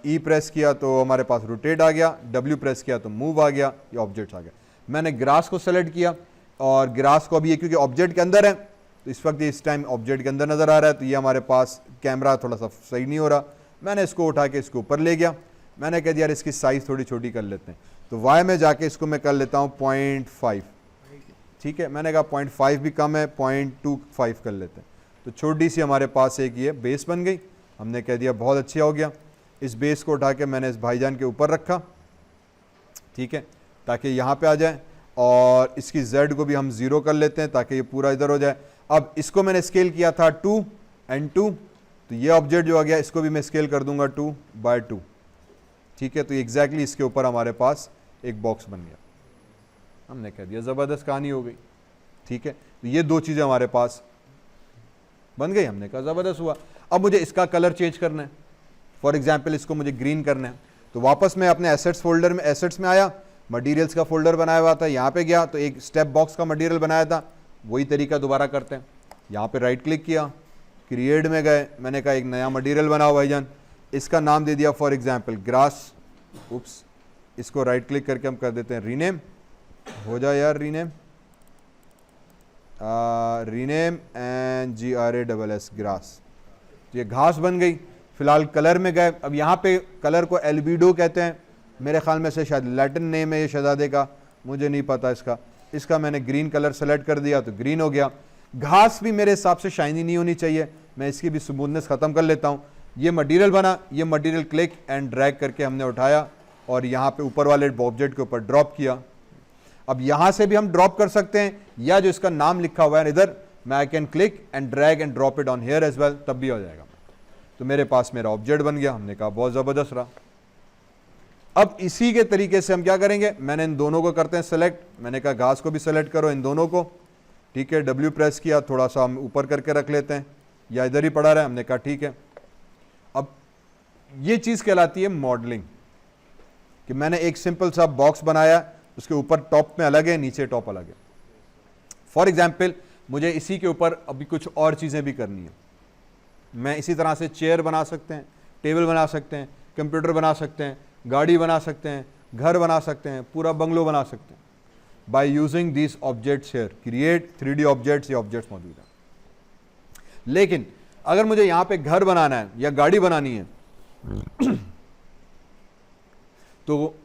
ई प्रेस किया तो हमारे पास रोटेट आ गया, W प्रेस किया तो मूव आ गया, ये ऑब्जेक्ट्स आ गया। मैंने ग्रास को सेलेक्ट किया और ग्रास को अभी ये क्योंकि ऑब्जेक्ट के अंदर है तो इस वक्त इस टाइम ऑब्जेक्ट के अंदर नज़र आ रहा है, तो ये हमारे पास कैमरा थोड़ा सा सही नहीं हो रहा। मैंने इसको उठा के इसके ऊपर ले गया। मैंने कह दिया यार इसकी साइज़ थोड़ी छोटी कर लेते हैं, तो वाई में जाके इसको मैं कर लेता हूँ 0.5, ठीक है। मैंने कहा 0.5 भी कम है, 0.25 कर लेते हैं। तो छोटी सी हमारे पास एक ये बेस बन गई। हमने कह दिया बहुत अच्छा हो गया। इस बेस को उठा के मैंने इस भाईजान के ऊपर रखा, ठीक है, ताकि यहाँ पे आ जाए, और इसकी Z को भी हम 0 कर लेते हैं ताकि ये पूरा इधर हो जाए। अब इसको मैंने स्केल किया था 2 and 2, तो ये ऑब्जेक्ट जो आ गया इसको भी मैं स्केल कर दूंगा 2/2, ठीक है। तो एग्जैक्टली इसके ऊपर हमारे पास एक बॉक्स बन गया। हमने कह दिया ज़बरदस्त कहानी हो गई, ठीक है। तो ये 2 चीज़ें हमारे पास बन गई। हमने कहा ज़बरदस्त हुआ। अब मुझे इसका कलर चेंज करना है, फॉर एग्जाम्पल इसको मुझे ग्रीन करना है, तो वापस मैं अपने एसेट्स फोल्डर में, एसेट्स में आया, मटेरियल्स का फोल्डर बनाया हुआ था, यहाँ पे गया तो एक स्टेप बॉक्स का मटेरियल बनाया था, वही तरीका दोबारा करते हैं। यहाँ पे राइट क्लिक किया, क्रिएट में गए, मैंने कहा एक नया मटेरियल बनाओ भाईजान, इसका नाम दे दिया फॉर एग्जाम्पल ग्रास। उप्स, इसको राइट क्लिक करके हम कर देते हैं रीनेम, हो जाए यार rename, rename and GRASS grass. तो ये घास बन गई। फिलहाल कलर में गए, अब यहाँ पे कलर को एल्बिडो कहते हैं, मेरे ख्याल में से शायद लैटिन नेम है ये शहजादे का, मुझे नहीं पता इसका मैंने ग्रीन कलर सेलेक्ट कर दिया तो ग्रीन हो गया। घास भी मेरे हिसाब से शाइनी नहीं होनी चाहिए, मैं इसकी भी स्मूथनेस ख़त्म कर लेता हूँ। ये मटेरियल बना, ये मटेरियल क्लिक एंड ड्रैग करके हमने उठाया और यहाँ पे ऊपर वाले ऑब्जेक्ट के ऊपर ड्रॉप किया। अब यहाँ से भी हम ड्रॉप कर सकते हैं, या जो इसका नाम लिखा हुआ है इधर, मैं I can click and drag and drop it on here as well, तब भी हो जाएगा। तो मेरे पास मेरा ऑब्जेक्ट बन गया, हमने कहा बहुत ज़बरदस्त रहा। अब इसी के तरीके से हम क्या करेंगे, मैंने इन दोनों को करते हैं सेलेक्ट, मैंने कहा घास को भी सेलेक्ट करो, इन दोनों को, ठीक है, डब्ल्यू प्रेस किया, थोड़ा सा हम ऊपर करके रख लेते हैं, या इधर ही पड़ा रहा है, हमने कहा ठीक है। अब ये चीज़ कहलाती है मॉडलिंग, कि मैंने एक सिंपल सा बॉक्स बनाया, उसके ऊपर टॉप में अलग है, नीचे टॉप अलग है। फॉर एग्जाम्पल मुझे इसी के ऊपर अभी कुछ और चीज़ें भी करनी है, मैं इसी तरह से चेयर बना सकते हैं, टेबल बना सकते हैं, कंप्यूटर बना सकते हैं, गाड़ी बना सकते हैं, घर बना सकते हैं, पूरा बंगलो बना सकते हैं। By using this objects here, create 3D objects, ये ऑब्जेक्ट्स मौजूद है। लेकिन अगर मुझे यहां पे घर बनाना है या गाड़ी बनानी है तो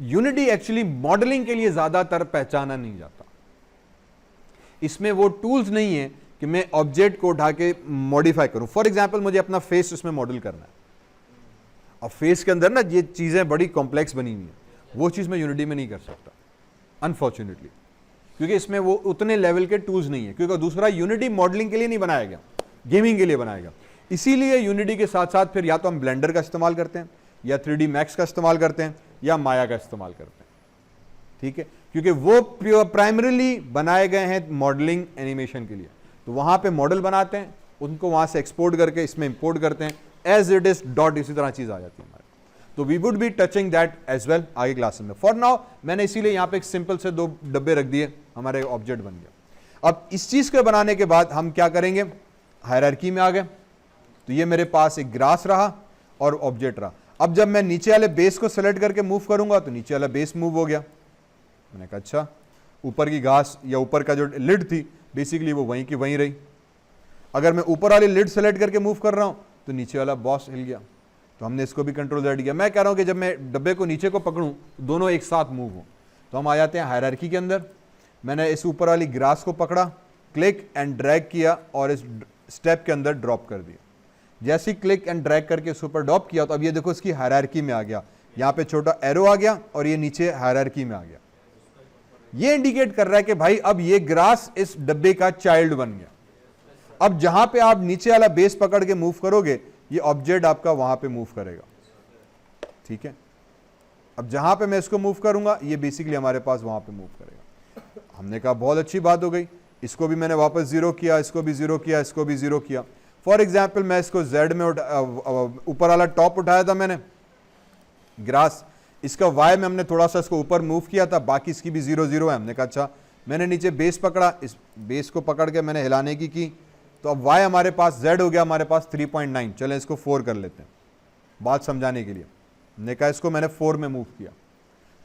यूनिटी एक्चुअली मॉडलिंग के लिए ज्यादातर पहचाना नहीं जाता। इसमें वो टूल्स नहीं है कि मैं ऑब्जेक्ट को उठा के मॉडिफाई करूं। फॉर एग्जाम्पल मुझे अपना फेस इसमें मॉडल करना है, अब फेस के अंदर ना ये चीजें बड़ी कॉम्प्लेक्स बनी हुई हैं, वो चीज मैं यूनिटी में नहीं कर सकता अनफॉर्चुनेटली, क्योंकि इसमें वो उतने लेवल के टूल्स नहीं है। क्योंकि दूसरा, यूनिटी मॉडलिंग के लिए नहीं बनाया गया, गेमिंग के लिए बनाया गया। इसीलिए यूनिटी के साथ साथ फिर या तो हम ब्लेंडर का इस्तेमाल करते हैं, या 3D मैक्स का इस्तेमाल करते हैं, या माया का इस्तेमाल करते हैं, ठीक है, क्योंकि वो प्राइमरीली बनाए गए हैं मॉडलिंग एनिमेशन के लिए। तो वहां पे मॉडल बनाते हैं, उनको वहां से एक्सपोर्ट करके इसमें इंपोर्ट करते हैं, एज इट इज डॉट, इसी तरह चीज आ जाती है हमारे। तो we would be touching that as well आगे क्लासेस में। फॉर नाउ मैंने इसीलिए यहाँ पे एक सिंपल से 2 डब्बे रख दिए, हमारे ऑब्जेक्ट बन गया। अब इस चीज के बनाने के बाद हम क्या करेंगे, हायरार्की में आ गए। तो ये मेरे पास एक ग्रास रहा और ऑब्जेक्ट रहा। अब जब मैं नीचे वाले बेस को सेलेक्ट करके मूव करूंगा तो नीचे वाला बेस मूव हो गया। मैंने कहा अच्छा, ऊपर की घास या ऊपर का जो लिड थी बेसिकली वो वहीं की वहीं रही। अगर मैं ऊपर वाली लिड सेलेक्ट करके मूव कर रहा हूं तो नीचे वाला बॉस हिल गया, तो हमने इसको भी कंट्रोल Z किया। मैं कह रहा हूं कि जब मैं डब्बे को नीचे को पकड़ूं दोनों एक साथ मूव हो, तो हम आ जाते हैं हायरार्की के अंदर। मैंने इस ऊपर वाली ग्रास को पकड़ा, क्लिक एंड ड्रैग किया और इस स्टेप के अंदर ड्रॉप कर दिया। जैसे ही क्लिक एंड ड्रैग करके इस ऊपर ड्रॉप किया तो अब ये देखो इसकी हायरार्की में आ गया, यहाँ पे छोटा एरो आ गया और ये नीचे हायरार्की में आ गया। ये इंडिकेट कर रहा है कि भाई अब ये ग्रास इस डब्बे का चाइल्ड बन गया। अब जहां पे आप नीचे वाला बेस पकड़ के मूव करोगे ये ऑब्जेक्ट आपका वहां पे मूव करेगा, ठीक है। अब जहां पे मैं इसको मूव करूंगा ये बेसिकली हमारे पास वहां पे मूव करेगा। हमने कहा बहुत अच्छी बात हो गई, इसको भी मैंने वापस 0 किया, इसको भी 0 किया, इसको भी 0 किया। फॉर एग्जाम्पल मैं इसको Z में ऊपर वाला टॉप उठाया था मैंने ग्रास, इसका Y में हमने थोड़ा सा इसको ऊपर मूव किया था, बाकी इसकी भी 0 0 है। हमने कहा अच्छा, मैंने नीचे बेस पकड़ा, इस बेस को पकड़ के मैंने हिलाने की तो अब Y हमारे पास Z हो गया हमारे पास 3.9। चलें इसको 4 कर लेते हैं बात समझाने के लिए। हमने कहा इसको मैंने 4 में मूव किया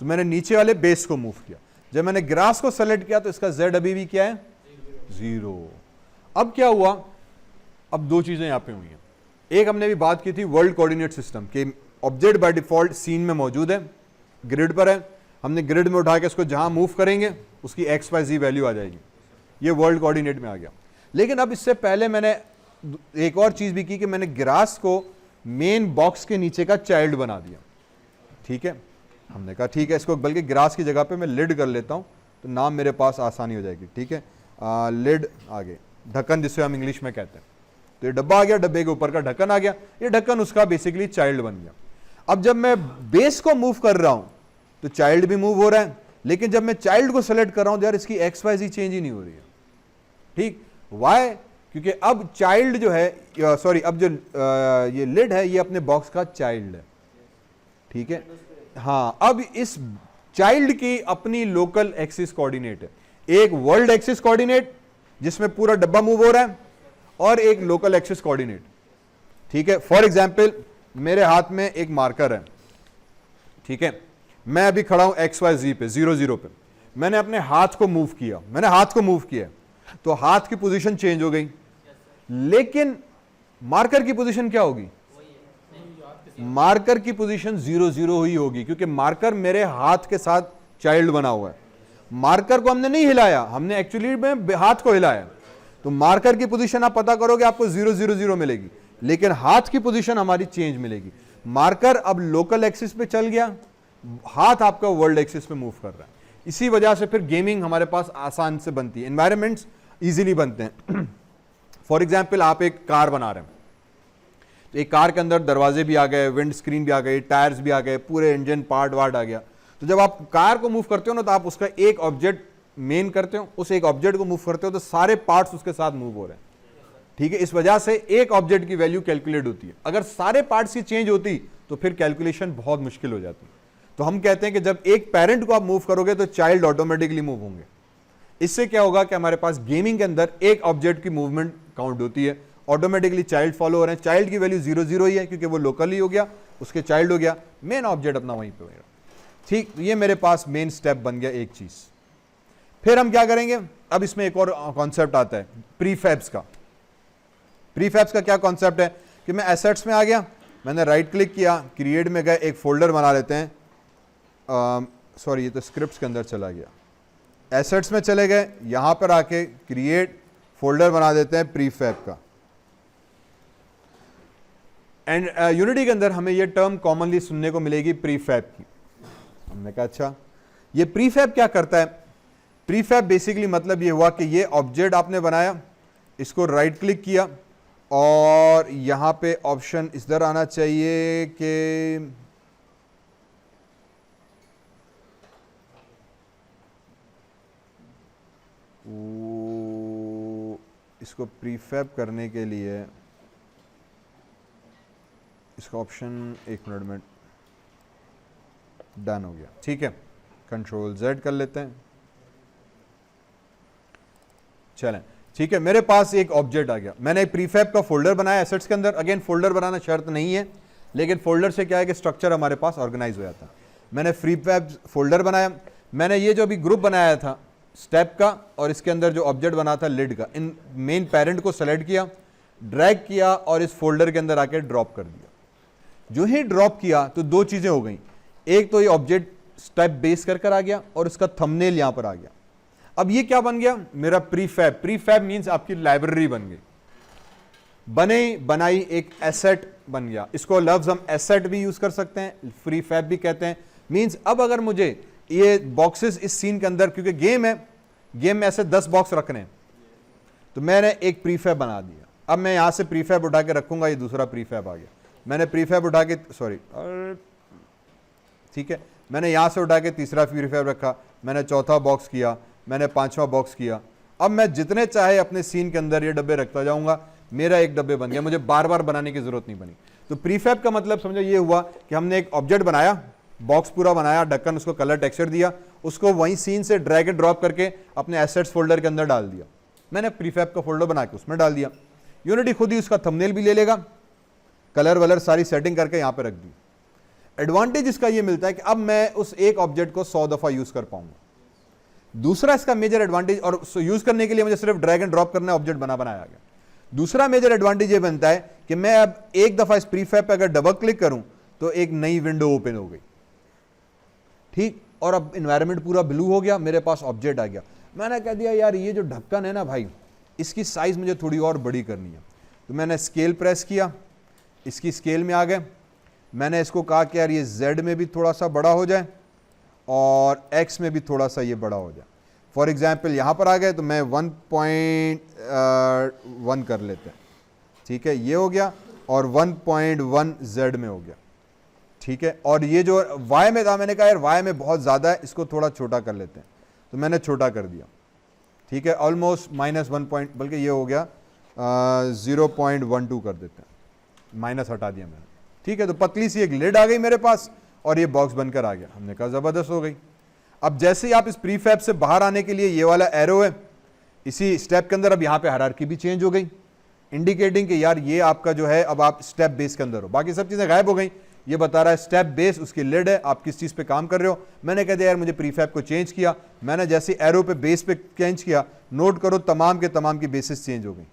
तो मैंने नीचे वाले बेस को मूव किया। जब मैंने ग्रास को सेलेक्ट किया तो इसका Z अभी भी क्या है 0। अब क्या हुआ, अब 2 चीजें यहां पे हुई हैं। एक हमने भी बात की थी वर्ल्ड कोऑर्डिनेट सिस्टम के, ऑब्जेक्ट बाय डिफॉल्ट सीन में मौजूद है, ग्रिड पर है। हमने ग्रिड में उठा के इसको जहां मूव करेंगे उसकी XYZ वैल्यू आ जाएगी, ये वर्ल्ड कोऑर्डिनेट में आ गया। लेकिन अब इससे पहले मैंने एक और चीज भी की कि मैंने ग्रास को मेन बॉक्स के नीचे का चाइल्ड बना दिया, ठीक है। हमने कहा ठीक है, इसको बल्कि ग्रास की जगह पे मैं लिड कर लेता हूं तो नाम मेरे पास आसानी हो जाएगी, ठीक है। लिड आगे, ढक्कन जिसे हम इंग्लिश में कहते हैं। तो ये डब्बा आ गया, डब्बे के ऊपर का ढक्कन आ गया, ये ढक्कन उसका बेसिकली चाइल्ड बन गया। अब जब मैं बेस को मूव कर रहा हूं तो चाइल्ड भी मूव हो रहा है, लेकिन जब मैं चाइल्ड को सेलेक्ट कर रहा हूं तो यार इसकी XYZ चेंज ही नहीं हो रही है, ठीक। वाई? क्योंकि अब चाइल्ड जो है, सॉरी, अब जो ये लिड है ये अपने बॉक्स का चाइल्ड है, ठीक है। हाँ, अब इस चाइल्ड की अपनी लोकल एक्सिस कोऑर्डिनेट है, एक वर्ल्ड एक्सिस कोऑर्डिनेट जिसमें पूरा डब्बा मूव हो रहा है और एक लोकल एक्सिस कोऑर्डिनेट, ठीक है। फॉर एग्जांपल मेरे हाथ में एक मार्कर है, ठीक है, मैं अभी खड़ा हूं XYZ पे 0 0 पे, मैंने अपने हाथ को मूव किया, मैंने हाथ को मूव किया तो हाथ की पोजीशन चेंज हो गई, लेकिन मार्कर की पोजीशन क्या होगी मार्कर की पोजीशन 0 0 ही होगी, क्योंकि मार्कर मेरे हाथ के साथ चाइल्ड बना हुआ है। मार्कर को हमने नहीं हिलाया, हमने एक्चुअली में हाथ को हिलाया। तो मार्कर की पोजीशन आप पता करोगे आपको 0 0 0 मिलेगी, लेकिन हाथ की पोजीशन हमारी चेंज मिलेगी। मार्कर अब लोकल एक्सिस पे चल गया, हाथ आपका वर्ल्ड एक्सिस पे मूव कर रहा है। इसी वजह से फिर गेमिंग हमारे पास आसान से बनती है, एनवायरमेंट्स इजीली बनते हैं। फॉर एग्जाम्पल आप एक कार बना रहे हैं, तो एक कार के अंदर दरवाजे भी आ गए, विंड स्क्रीन भी आ गई, टायर्स भी आ गए, पूरे इंजन पार्ट वार्ट आ गया। तो जब आप कार को मूव करते हो ना, तो आप उसका एक ऑब्जेक्ट मेन करते हो, उस एक ऑब्जेक्ट को मूव करते हो, तो सारे पार्ट्स उसके साथ मूव हो रहे हैं। ठीक है, इस वजह से एक ऑब्जेक्ट की वैल्यू कैलकुलेट होती है। अगर सारे पार्ट्स की चेंज होती तो फिर कैलकुलेशन बहुत मुश्किल हो जाती। तो हम कहते हैं कि जब एक पेरेंट को आप मूव करोगे तो चाइल्ड ऑटोमेटिकली मूव होंगे। इससे क्या होगा कि हमारे पास गेमिंग के अंदर एक ऑब्जेक्ट की मूवमेंट काउंट होती है, ऑटोमेटिकली चाइल्ड फॉलो हो रहे हैं। चाइल्ड की वैल्यू 0 0 ही है, क्योंकि वो लोकल ही हो गया, उसके चाइल्ड हो गया, मेन ऑब्जेक्ट अपना वहीं पे होगा। ठीक, ये मेरे पास मेन स्टेप बन गया एक चीज। फिर हम क्या करेंगे, अब इसमें एक और कॉन्सेप्ट आता है प्रीफैब्स का। प्रीफैब्स का क्या कॉन्सेप्ट है कि मैं एसेट्स में आ गया, मैंने राइट क्लिक किया, क्रिएट में गए, एक फोल्डर बना लेते हैं। सॉरी, ये तो स्क्रिप्ट्स के अंदर चला गया। एसेट्स में चले गए, यहां पर आके क्रिएट फोल्डर बना देते हैं प्रीफैब का। एंड यूनिटी के अंदर हमें ये टर्म कॉमनली सुनने को मिलेगी प्रीफैब की। हमने कहा अच्छा, ये प्रीफैब क्या करता है? प्रीफैब बेसिकली मतलब ये हुआ कि ये ऑब्जेक्ट आपने बनाया, इसको राइट क्लिक किया और यहां पे ऑप्शन इस तरह आना चाहिए कि इसको प्रीफैब करने के लिए इसका ऑप्शन, एक मिनट में डन हो गया। ठीक है, कंट्रोल Z कर लेते हैं। चलें, ठीक है, मेरे पास एक ऑब्जेक्ट आ गया, मैंने एक प्रीफैब का फोल्डर बनाया एसेट्स के अंदर। अगेन फोल्डर बनाना शर्त नहीं है, लेकिन फोल्डर से क्या है कि स्ट्रक्चर हमारे पास ऑर्गेनाइज हो जाता है। मैंने प्रीफैब फोल्डर बनाया, मैंने ये जो अभी ग्रुप बनाया था स्टेप का, और इसके अंदर जो ऑब्जेक्ट बना था लिड का, इन मेन पेरेंट को सेलेक्ट किया, ड्रैग किया और इस फोल्डर के अंदर आके ड्रॉप कर दिया। जो ही ड्रॉप किया तो दो चीजें हो गई, एक तो ये ऑब्जेक्ट स्टेप बेस कर आ गया और इसका थंबनेल यहां पर आ गया। अब ये क्या बन गया? मेरा प्रीफैब। प्रीफैब मींस आपकी लाइब्रेरी बन गई, बने बनाई एक एसेट बन गया। इसको लफ्ज हम एसेट भी यूज कर सकते हैं, प्रीफैब भी कहते हैं। मींस अब अगर मुझे ये बॉक्सेस इस सीन के अंदर, क्योंकि गेम है, गेम में ऐसे 10 बॉक्स रखने हैं, तो मैंने एक प्रीफैब बना दिया। अब मैं यहां से प्रीफैब उठा के रखूंगा, ये दूसरा प्रीफैब आ गया। मैंने प्रीफैब उठा के, सॉरी, ठीक है, मैंने यहां से उठा के तीसरा प्रीफैब रखा, मैंने चौथा बॉक्स किया, मैंने पांचवा बॉक्स किया। अब मैं जितने चाहे अपने सीन के अंदर ये डब्बे रखता जाऊंगा, मेरा एक डब्बे बन गया, मुझे बार बार बनाने की जरूरत नहीं बनी। तो प्रीफैब का मतलब समझो ये हुआ कि हमने एक ऑब्जेक्ट बनाया, बॉक्स पूरा बनाया, ढक्कन, उसको कलर टेक्सचर दिया, उसको वहीं सीन से ड्रैग एंड ड्रॉप करके अपने एसेट्स फोल्डर के अंदर डाल दिया। मैंने प्रीफैब का फोल्डर बना के उसमें डाल दिया। यूनिटी खुद ही उसका थंबनेल भी ले लेगा, कलर वलर सारी सेटिंग करके यहां पे रख दी। एडवांटेज इसका ये मिलता है कि अब मैं उस एक ऑब्जेक्ट को 100 दफा यूज कर पाऊंगा। दूसरा इसका मेजर एडवांटेज, और यूज करने के लिए मुझे सिर्फ ड्रैग एंड ड्रॉप करना, ऑब्जेक्ट बनाया गया। दूसरा मेजर एडवांटेज ये बनता है कि मैं अब एक दफा इस प्रीफैब पे अगर डबल क्लिक करूं तो एक नई विंडो ओपन हो गई। ठीक, और अब एनवायरनमेंट पूरा ब्लू हो गया, मेरे पास ऑब्जेक्ट आ गया। मैंने कह दिया यार ये जो ढक्कन है ना भाई, इसकी साइज मुझे थोड़ी और बड़ी करनी है। तो मैंने स्केल प्रेस किया, इसकी स्केल में आ गए। मैंने इसको कहा कि यार ये Z में भी थोड़ा सा बड़ा हो जाए और X में भी थोड़ा सा ये बड़ा हो जाए। फॉर एग्जाम्पल यहाँ पर आ गए तो मैं 1.1 कर लेते हैं। ठीक है, ये हो गया, और 1.1 Z में हो गया। ठीक है, और ये जो Y में था, मैंने कहा यार Y में बहुत ज़्यादा है, इसको थोड़ा छोटा कर लेते हैं, तो मैंने छोटा कर दिया। ठीक है, ऑलमोस्ट -1 बल्कि ये हो गया 0.12 कर देते हैं, माइनस हटा दिया मैंने। ठीक है, तो पतली सी एक लिड आ गई मेरे पास और ये बॉक्स बनकर आ गया। हमने कहा ज़बरदस्त हो गई। अब जैसे ही आप इस प्रीफैब से बाहर आने के लिए ये वाला एरो है, इसी स्टेप के अंदर अब यहाँ पे हायरार्की भी चेंज हो गई, इंडिकेटिंग कि यार ये आपका जो है अब आप स्टेप बेस के अंदर हो। बाकी सब चीज़ें गायब हो गई, ये बता रहा है स्टेप बेस उसकी लिड है, आप किस चीज़ पे काम कर रहे हो। मैंने कह दिया यार मुझे प्रीफैब को चेंज किया, मैंने जैसे एरो पे बेस पे चेंज किया, नोट करो तमाम के तमाम की बेसिस चेंज हो गई।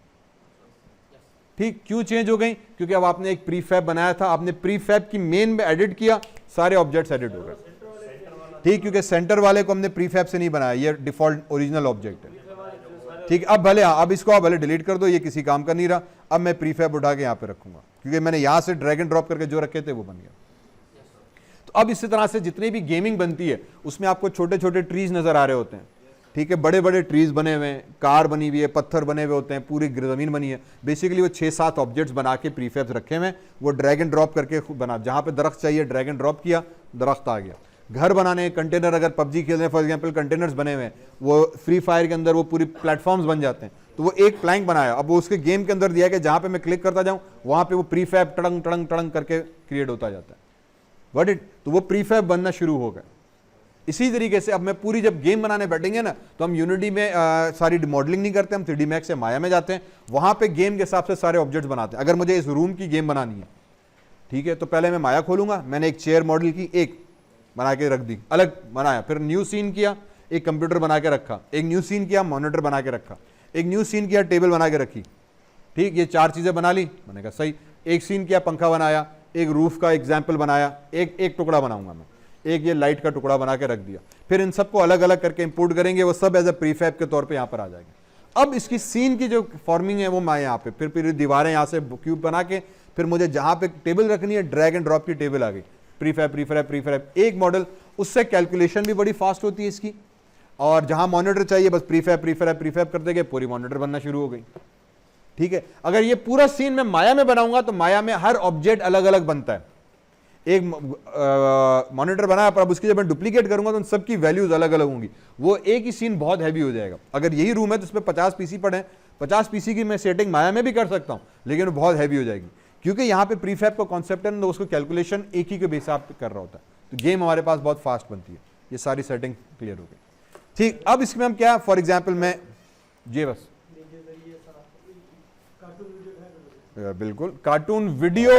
ठीक, क्यों चेंज हो गई? क्योंकि अब आपने एक प्रीफैब बनाया था, आपने प्रीफैब की मेन में एडिट किया, सारे ऑब्जेक्ट्स एडिट हो गए। ठीक, क्योंकि सेंटर वाले को हमने प्रीफैब से नहीं बनाया, ये डिफॉल्ट ओरिजिनल ऑब्जेक्ट है। ठीक, अब भले अब इसको आप भले डिलीट कर दो, ये किसी काम का नहीं रहा। अब मैं प्रीफैब उठा के यहाँ पे रखूंगा, क्योंकि मैंने यहाँ से ड्रैग एंड ड्रॉप करके जो रखे थे वो बन गया। तो अब इसी तरह से जितनी भी गेमिंग बनती है उसमें आपको छोटे छोटे ट्रीज नजर आ रहे होते हैं। ठीक है, बड़े बड़े ट्रीज बने हुए हैं, कार बनी हुई है, पत्थर बने हुए होते हैं, पूरी जमीन बनी है। बेसिकली वो 6-7 ऑब्जेक्ट्स बना के प्रीफैब्स रखे हुए हैं, वो ड्रैग एंड ड्रॉप करके बना, जहां पे दरख्त चाहिए ड्रैग एंड ड्रॉप किया, दरख्त आ गया। घर बनाने, कंटेनर, अगर पबजी खेल रहे हैं फॉर एग्जांपल, कंटेनर्स बने हुए हैं, वो फ्री फायर के अंदर वो पूरी प्लेटफॉर्म्स बन जाते हैं। तो वो एक प्लैंक बनाया, अब वो उसके गेम के अंदर दिया कि जहां पे मैं क्लिक करता जाऊं वहां पे वो प्रीफैब टड़ंग टड़ंग टड़ंग करके क्रिएट होता जाता है। Got it? तो वो प्रीफैब बनना शुरू हो गया। इसी तरीके से अब मैं पूरी जब गेम बनाने बैठेंगे ना, तो हम यूनिटी में सारी मॉडलिंग नहीं करते, हम 3D मैक्स से माया में जाते हैं, वहां पे गेम के हिसाब से सारे ऑब्जेक्ट्स बनाते हैं। अगर मुझे इस रूम की गेम बनानी है, ठीक है, तो पहले मैं माया खोलूंगा, मैंने एक चेयर मॉडल की, एक बना के रख दी, अलग बनाया, फिर न्यू सीन किया, एक कंप्यूटर बना के रखा, एक न्यू सीन किया, मॉनिटर बना के रखा, एक न्यू सीन किया, टेबल बना के रखी। ठीक, ये 4 चीजें बना ली, मैंने कहा सही। एक सीन किया, पंखा बनाया, एक रूफ का एग्जाम्पल बनाया, एक टुकड़ा बनाऊंगा मैं, एक ये लाइट का टुकड़ा बना के रख दिया। फिर इन सबको अलग अलग करके इंपोर्ट करेंगे, वो सब एज ए प्रीफैब के तौर पे यहाँ पर आ जाएंगे। अब इसकी सीन की जो फॉर्मिंग है वो मैं यहाँ पे फिर दीवारें यहाँ से क्यूब बना के, फिर मुझे जहाँ पे टेबल रखनी है, ड्रैग एंड ड्रॉप की टेबल आ गई, प्रीफैब प्रीफैब प्रीफैब, एक मॉडल। उससे कैलकुलेशन भी बड़ी फास्ट होती है इसकी, और जहां मॉनिटर चाहिए बस प्रीफैब प्रीफैब प्रीफैब कर देंगे, पूरी मॉनिटर बनना शुरू हो गई। ठीक है, अगर ये पूरा सीन मैं माया में बनाऊंगा तो माया में हर ऑब्जेक्ट अलग अलग बनता है। एक मॉनिटर बनाया, पर अब उसकी जब मैं डुप्लीकेट करूंगा तो उन सबकी वैल्यूज अलग अलग होंगी, वो एक ही सीन बहुत हैवी हो जाएगा। अगर यही रूम है तो उसमें 50 पीसी पड़े हैं, 50 पीसी की मैं सेटिंग माया में भी कर सकता हूं, लेकिन वो बहुत हैवी हो जाएगी, क्योंकि यहाँ पे प्रीफैब का कॉन्सेप्ट है, तो उसको कैलकुलेशन एक ही के हिसाब पे कर रहा होता है। तो गेम हमारे पास बहुत फास्ट बनती है। ये सारी सेटिंग क्लियर हो गई। ठीक, अब इसमें हम क्या, फॉर एग्जाम्पल मैं जी बस बिल्कुल कार्टून वीडियो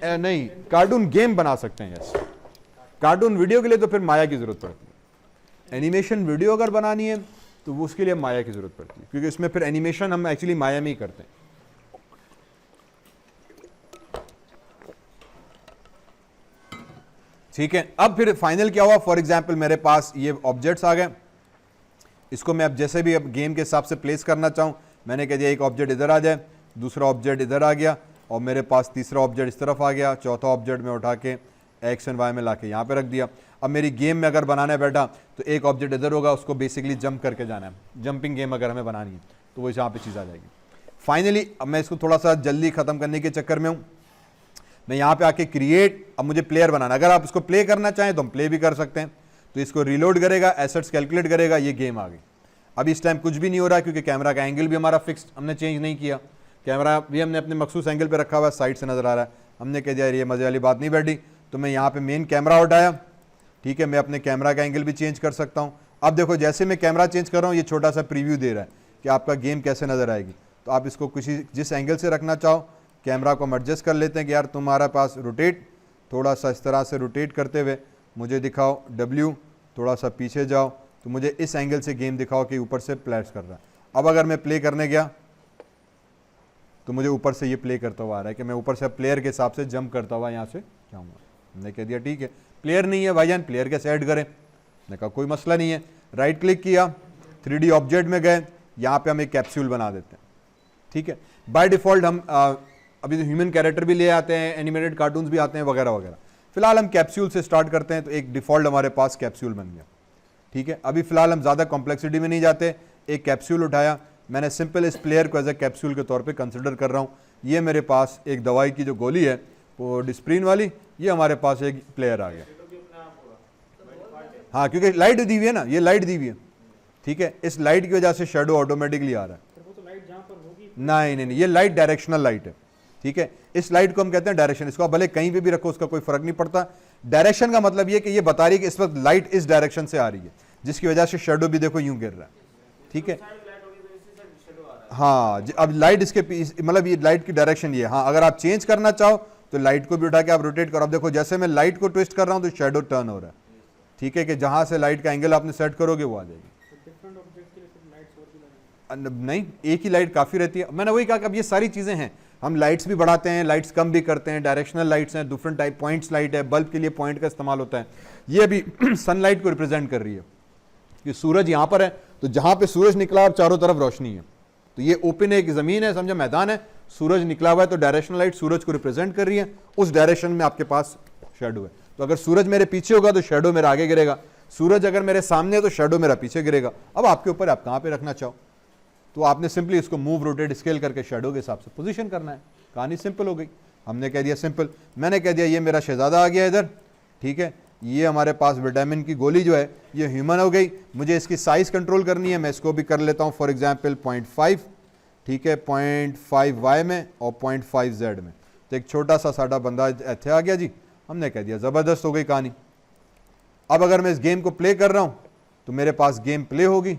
नहीं, कार्टून गेम बना सकते हैं। यस, कार्टून वीडियो के लिए तो फिर माया की जरूरत पड़ती है। एनिमेशन वीडियो अगर बनानी है तो वो उसके लिए माया की जरूरत पड़ती है, क्योंकि इसमें फिर एनिमेशन हम एक्चुअली माया में ही करते हैं। ठीक है, अब फिर फाइनल क्या हुआ, फॉर एग्जाम्पल मेरे पास ये ऑब्जेक्ट्स आ गए, इसको मैं अब जैसे भी अब गेम के हिसाब से प्लेस करना चाहूँ, मैंने कह दिया एक ऑब्जेक्ट इधर आ जाए, दूसरा ऑब्जेक्ट इधर आ गया, और मेरे पास तीसरा ऑब्जेक्ट इस तरफ आ गया, चौथा ऑब्जेक्ट में उठा के एक्स एंड वाई में लाके यहाँ पे रख दिया। अब मेरी गेम में अगर बनाने बैठा तो एक ऑब्जेक्ट इधर होगा, उसको बेसिकली जंप करके जाना है, जंपिंग गेम अगर हमें बनानी है तो वो यहाँ पे चीज़ आ जाएगी। फाइनली अब मैं इसको थोड़ा सा जल्दी ख़त्म करने के चक्कर में हूँ, मैं यहाँ पे आके क्रिएट, अब मुझे प्लेयर बनाना, अगर आप इसको प्ले करना चाहें तो हम प्ले भी कर सकते हैं। तो इसको रीलोड करेगा, एसेट्स कैलकुलेट करेगा, ये गेम आ गई। अब इस टाइम कुछ भी नहीं हो रहा है, क्योंकि कैमरा का एंगल भी हमारा फिक्स्ड, हमने चेंज नहीं किया, कैमरा भी हमने अपने मखसूस एंगल पे रखा हुआ है, साइड से नज़र आ रहा है। हमने कह दिया ये मज़े वाली बात नहीं बैठी, तो मैं यहाँ पे मेन कैमरा उठाया। ठीक है, मैं अपने कैमरा का एंगल भी चेंज कर सकता हूँ। अब देखो जैसे मैं कैमरा चेंज कर रहा हूँ, ये छोटा सा प्रीव्यू दे रहा है कि आपका गेम कैसे नज़र आएगी। तो आप इसको किसी जिस एंगल से रखना चाहो, कैमरा को हम एडजस्ट कर लेते हैं कि यार तुम्हारे पास रोटेट, थोड़ा सा इस तरह से रोटेट करते हुए मुझे दिखाओ W, थोड़ा सा पीछे जाओ तो मुझे इस एंगल से गेम दिखाओ कि ऊपर से प्लेस कर रहा है। अब अगर मैं प्ले करने गया तो मुझे ऊपर से ये प्ले करता हुआ आ रहा है कि मैं ऊपर से प्लेयर के हिसाब से जंप करता हुआ यहाँ से जाऊँगा। हमने कह दिया ठीक है, प्लेयर नहीं है भाईजान, प्लेयर कैसे ऐड करें? मैंने कहा कोई मसला नहीं है, राइट क्लिक किया, 3D ऑब्जेक्ट में गए, यहाँ पे हम एक कैप्सूल बना देते हैं। ठीक है, बाय डिफ़ॉल्ट हम अभी तो ह्यूमन कैरेक्टर भी ले आते हैं, एनिमेटेड कार्टून्स भी आते हैं वगैरह वगैरह। फिलहाल हम कैप्सूल से स्टार्ट करते हैं, तो एक डिफ़ॉल्ट हमारे पास कैप्सूल बन गया। ठीक है, अभी फिलहाल हम ज़्यादा कॉम्प्लेक्सिटी में नहीं जाते, एक कैप्सूल उठाया, मैंने सिंपल इस प्लेयर को एज ए कैप्सूल के तौर पे कंसिडर कर रहा हूँ। ये मेरे पास एक दवाई की जो गोली है वो डिस्प्रिन वाली, ये हमारे पास एक प्लेयर आ गया। हाँ, क्योंकि लाइट दी हुई है ना, ये लाइट दी हुई है। ठीक है, इस लाइट की वजह से शेडो ऑटोमेटिकली आ रहा है। नहीं नहीं नहीं, ये लाइट डायरेक्शनल लाइट है। ठीक है, इस लाइट को हम कहते हैं डायरेक्शन। इसको आप भले कहीं पे भी रखो, उसका कोई फर्क नहीं पड़ता। डायरेक्शन का मतलब ये कि ये बता रही है कि इस वक्त लाइट इस डायरेक्शन से आ रही है, जिसकी वजह से शेडो भी देखो यूं गिर रहा है। ठीक है, हाँ, अब लाइट इसके मतलब ये लाइट की डायरेक्शन ये। हाँ, अगर आप चेंज करना चाहो तो लाइट को भी उठा के आप रोटेट करो। अब देखो जैसे मैं लाइट को ट्विस्ट कर रहा हूँ तो शेडो टर्न हो रहा है। ठीक है, कि जहां से लाइट का एंगल आपने सेट करोगे वो आ जाएगी। नहीं, एक ही लाइट काफ़ी रहती है। मैंने वही कहा कि अब ये सारी चीज़ें हैं, हम लाइट्स भी बढ़ाते हैं, लाइट्स कम भी करते हैं, डायरेक्शनल लाइट्स हैं, डिफरेंट टाइप, पॉइंट्स लाइट है, बल्ब के लिए पॉइंट का इस्तेमाल होता है। ये अभी सनलाइट को रिप्रेजेंट कर रही है कि सूरज यहाँ पर है, तो जहाँ पे सूरज निकला और चारों तरफ रोशनी है, तो ये ओपन एक ज़मीन है, समझो मैदान है, सूरज निकला हुआ है, तो डायरेक्शनल लाइट सूरज को रिप्रेजेंट कर रही है, उस डायरेक्शन में आपके पास शेडो है। तो अगर सूरज मेरे पीछे होगा तो शेडो मेरा आगे गिरेगा, सूरज अगर मेरे सामने है तो शेडो मेरा पीछे गिरेगा। अब आपके ऊपर आप कहाँ पे रखना चाहो, तो आपने सिंपली इसको मूव, रोटेट, स्केल करके शेडो के हिसाब से पोजीशन करना है। कहानी सिंपल हो गई। हमने कह दिया सिंपल, मैंने कह दिया ये मेरा शहजादा आ गया इधर, ठीक है, ये हमारे पास विटामिन की गोली जो है ये ह्यूमन हो गई। मुझे इसकी साइज कंट्रोल करनी है, मैं इसको भी कर लेता हूँ फॉर एग्जांपल 0.5, ठीक है, 0.5 y में और 0.5 z में। तो एक छोटा सा साडा बंदा ऐसे आ गया जी। हमने कह दिया ज़बरदस्त हो गई कहानी। अब अगर मैं इस गेम को प्ले कर रहा हूँ तो मेरे पास गेम प्ले होगी,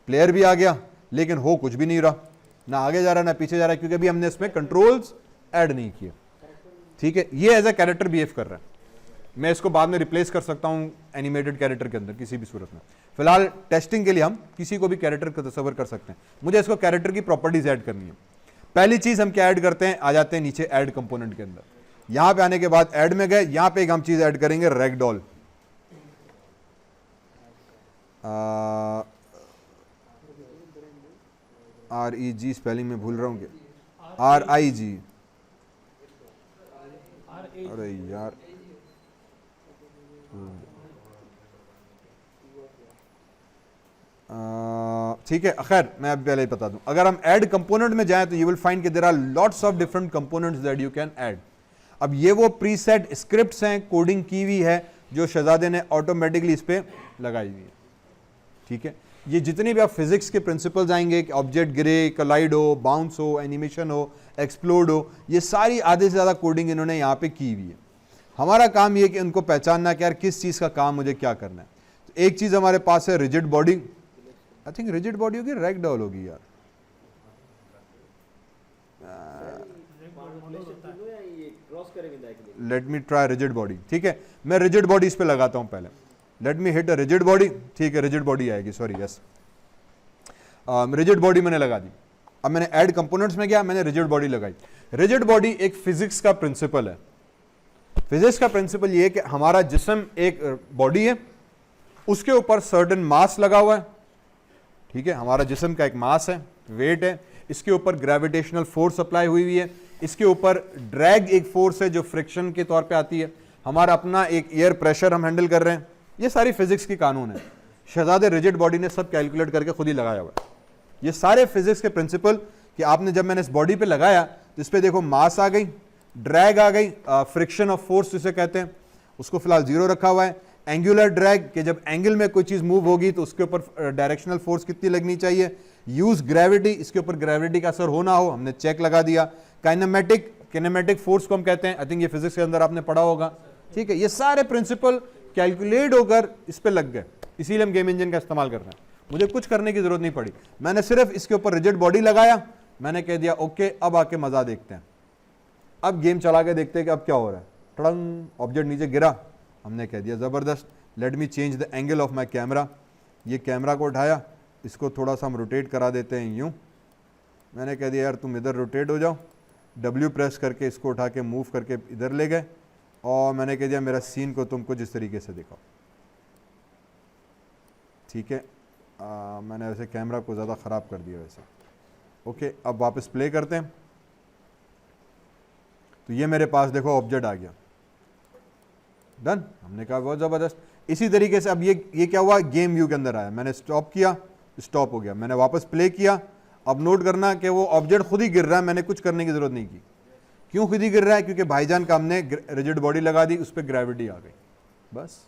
प्लेयर भी आ गया, लेकिन हो कुछ भी नहीं रहा, ना आगे जा रहा ना पीछे जा रहा, क्योंकि अभी हमने इसमें कंट्रोल्स ऐड नहीं किए, ठीक है। ये एज ए कैरेक्टर बिहेव कर रहा है। मैं इसको बाद में रिप्लेस कर सकता हूँ एनिमेटेड कैरेक्टर के अंदर किसी भी सूरत में। फिलहाल टेस्टिंग के लिए हम किसी को भी कैरेक्टर का तस्वर कर सकते हैं। मुझे इसको कैरेक्टर की प्रॉपर्टीज ऐड करनी है। पहली चीज हम क्या ऐड करते हैं, आ जाते हैं नीचे ऐड कंपोनेंट के अंदर। यहां पे आने के बाद ऐड में गए, यहां पे एक हम चीज ऐड करेंगे रैगडॉल। REG स्पेलिंग में भूल रहा हूँ, RIG, अरे यार ठीक है, खैर मैं अब पहले ही बता दूं। अगर हम ऐड कंपोनेंट में जाएं तो यू विल फाइंड कि there are lots of different components that you can add. अब ये वो प्रीसेट स्क्रिप्ट्स हैं, कोडिंग की हुई है, जो शहजादे ने ऑटोमेटिकली इस पे लगाई हुई है, ठीक है। ये जितनी भी आप फिजिक्स के प्रिंसिपल्स आएंगे कि ऑब्जेक्ट गिरे, कलाइड हो, बाउंस हो, एनिमेशन हो, एक्सप्लोड हो, ये सारी आधे से ज़्यादा कोडिंग इन्होंने यहाँ पे की हुई है। हमारा काम ये कि उनको पहचानना कि यार किस चीज़ का काम मुझे क्या करना है। तो एक चीज़ हमारे पास है rigid body, I think rigid body होगी, रैगडॉल होगी यार, let me try rigid body, ठीक है। मैं रिजिड बॉडी इस पे लगाता हूँ पहले, let me hit a rigid body, ठीक है, रिजिड बॉडी आएगी, सॉरी यस, रिजिड बॉडी मैंने लगा दी। अब मैंने ऐड कंपोनेंट्स में गया, मैंने रिजिड बॉडी लगाई। रिजिड बॉडी एक फिजिक्स का प्रिंसिपल है। फिजिक्स का प्रिंसिपल ये है कि हमारा जिस्म एक बॉडी है, उसके ऊपर सर्टेन मास लगा हुआ है, ठीक है, हमारा जिस्म का एक मास है, वेट है, इसके ऊपर ग्रेविटेशनल फोर्स अप्लाई हुई हुई है, इसके ऊपर ड्रैग एक फोर्स है जो फ्रिक्शन के तौर पे आती है, हमारा अपना एक एयर प्रेशर हम हैंडल कर रहे हैं। ये सारी फिजिक्स की कानून है। शहजादे रिजिड बॉडी ने सब कैलकुलेट करके खुद ही लगाया हुआ है। ये सारे फिजिक्स के प्रिंसिपल कि आपने जब मैंने इस बॉडी पे लगाया तो इस पे देखो मास आ गई, ड्रैग आ गई, फ्रिक्शन ऑफ फोर्स जिसे कहते हैं, उसको फिलहाल 0 रखा हुआ है। एंगुलर ड्रैग कि जब एंगल में कोई चीज मूव होगी तो उसके ऊपर डायरेक्शनल फोर्स कितनी लगनी चाहिए। यूज ग्रेविटी, इसके ऊपर ग्रेविटी का असर हो ना हो, हमने चेक लगा दिया। काइनेमेटिक, किनेमेटिक फोर्स को हम कहते हैं, आई थिंक ये फिजिक्स के अंदर आपने पढ़ा होगा, ठीक है। ये सारे प्रिंसिपल कैलकुलेट होकर इस पे लग गए, इसीलिए हम गेम इंजन का इस्तेमाल कर रहे हैं। मुझे कुछ करने की जरूरत नहीं पड़ी, मैंने सिर्फ इसके ऊपर रिजिड बॉडी लगाया, मैंने कह दिया ओके, अब आके मजा देखते हैं। अब गेम चला के देखते हैं कि अब क्या हो रहा है। टड़ंग, ऑब्जेक्ट नीचे गिरा, हमने कह दिया ज़बरदस्त, let me change the angle of my camera. ये कैमरा को उठाया, इसको थोड़ा सा हम रोटेट करा देते हैं यूँ। मैंने कह दिया यार तुम इधर रोटेट हो जाओ, W प्रेस करके इसको उठा के मूव करके इधर ले गए, और मैंने कह दिया मेरा सीन को तुम कुछ इस तरीके से दिखाओ, ठीक है। मैंने वैसे कैमरा को ज़्यादा ख़राब कर दिया वैसे, ओके। अब वापस प्ले करते हैं, तो ये मेरे पास देखो ऑब्जेक्ट आ गया, डन। हमने कहा बहुत ज़बरदस्त। इसी तरीके से अब ये क्या हुआ, गेम व्यू के अंदर आया, मैंने स्टॉप किया, स्टॉप हो गया, मैंने वापस प्ले किया। अब नोट करना कि वो ऑब्जेक्ट खुद ही गिर रहा है, मैंने कुछ करने की ज़रूरत नहीं की। क्यों खुद ही गिर रहा है, क्योंकि भाईजान का हमने रिजिड बॉडी लगा दी, उस पर ग्रेविटी आ गई, बस।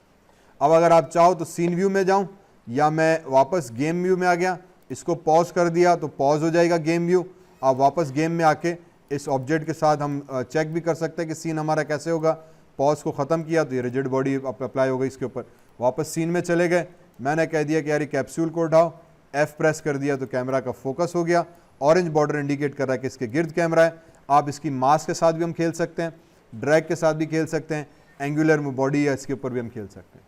अब अगर आप चाहो तो सीन व्यू में जाऊं, या मैं वापस गेम व्यू में आ गया, इसको पॉज कर दिया तो पॉज हो जाएगा गेम व्यू। आप वापस गेम में आके इस ऑब्जेक्ट के साथ हम चेक भी कर सकते हैं कि सीन हमारा कैसे होगा। पॉज को ख़त्म किया तो ये रिजिड बॉडी अप्लाई हो गई इसके ऊपर। वापस सीन में चले गए, मैंने कह दिया कि यार कैप्सूल को उठाओ, F प्रेस कर दिया तो कैमरा का फोकस हो गया। ऑरेंज बॉर्डर इंडिकेट कर रहा है कि इसके गिर्द कैमरा है। आप इसकी मास के साथ भी हम खेल सकते हैं, ड्रैग के साथ भी खेल सकते हैं, एंगुलर बॉडी है इसके ऊपर भी हम खेल सकते हैं,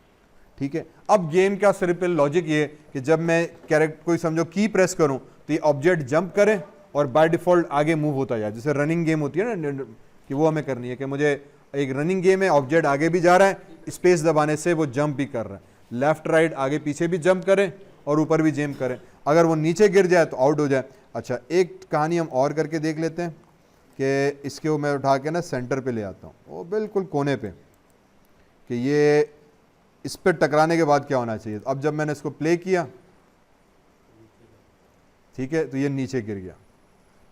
ठीक है। अब गेम का सिंपल लॉजिक ये कि जब मैं कैरेक्टर कोई समझो की प्रेस करूं तो ये ऑब्जेक्ट जंप करे और बाय डिफ़ॉल्ट आगे मूव होता जाए। जैसे रनिंग गेम होती है ना कि वो हमें करनी है कि मुझे एक रनिंग गेम है, ऑब्जेक्ट आगे भी जा रहा है, स्पेस दबाने से वो जंप भी कर रहा है, लेफ्ट राइट आगे पीछे भी जंप करें और ऊपर भी जंप करें, अगर वो नीचे गिर जाए तो आउट हो जाए। अच्छा, एक कहानी हम और करके देख लेते हैं कि इसके वो मैं उठा के ना सेंटर पे ले आता हूँ, वो बिल्कुल कोने पे, कि ये इस पर टकराने के बाद क्या होना चाहिए। अब जब मैंने इसको प्ले किया, ठीक है, तो ये नीचे गिर गया।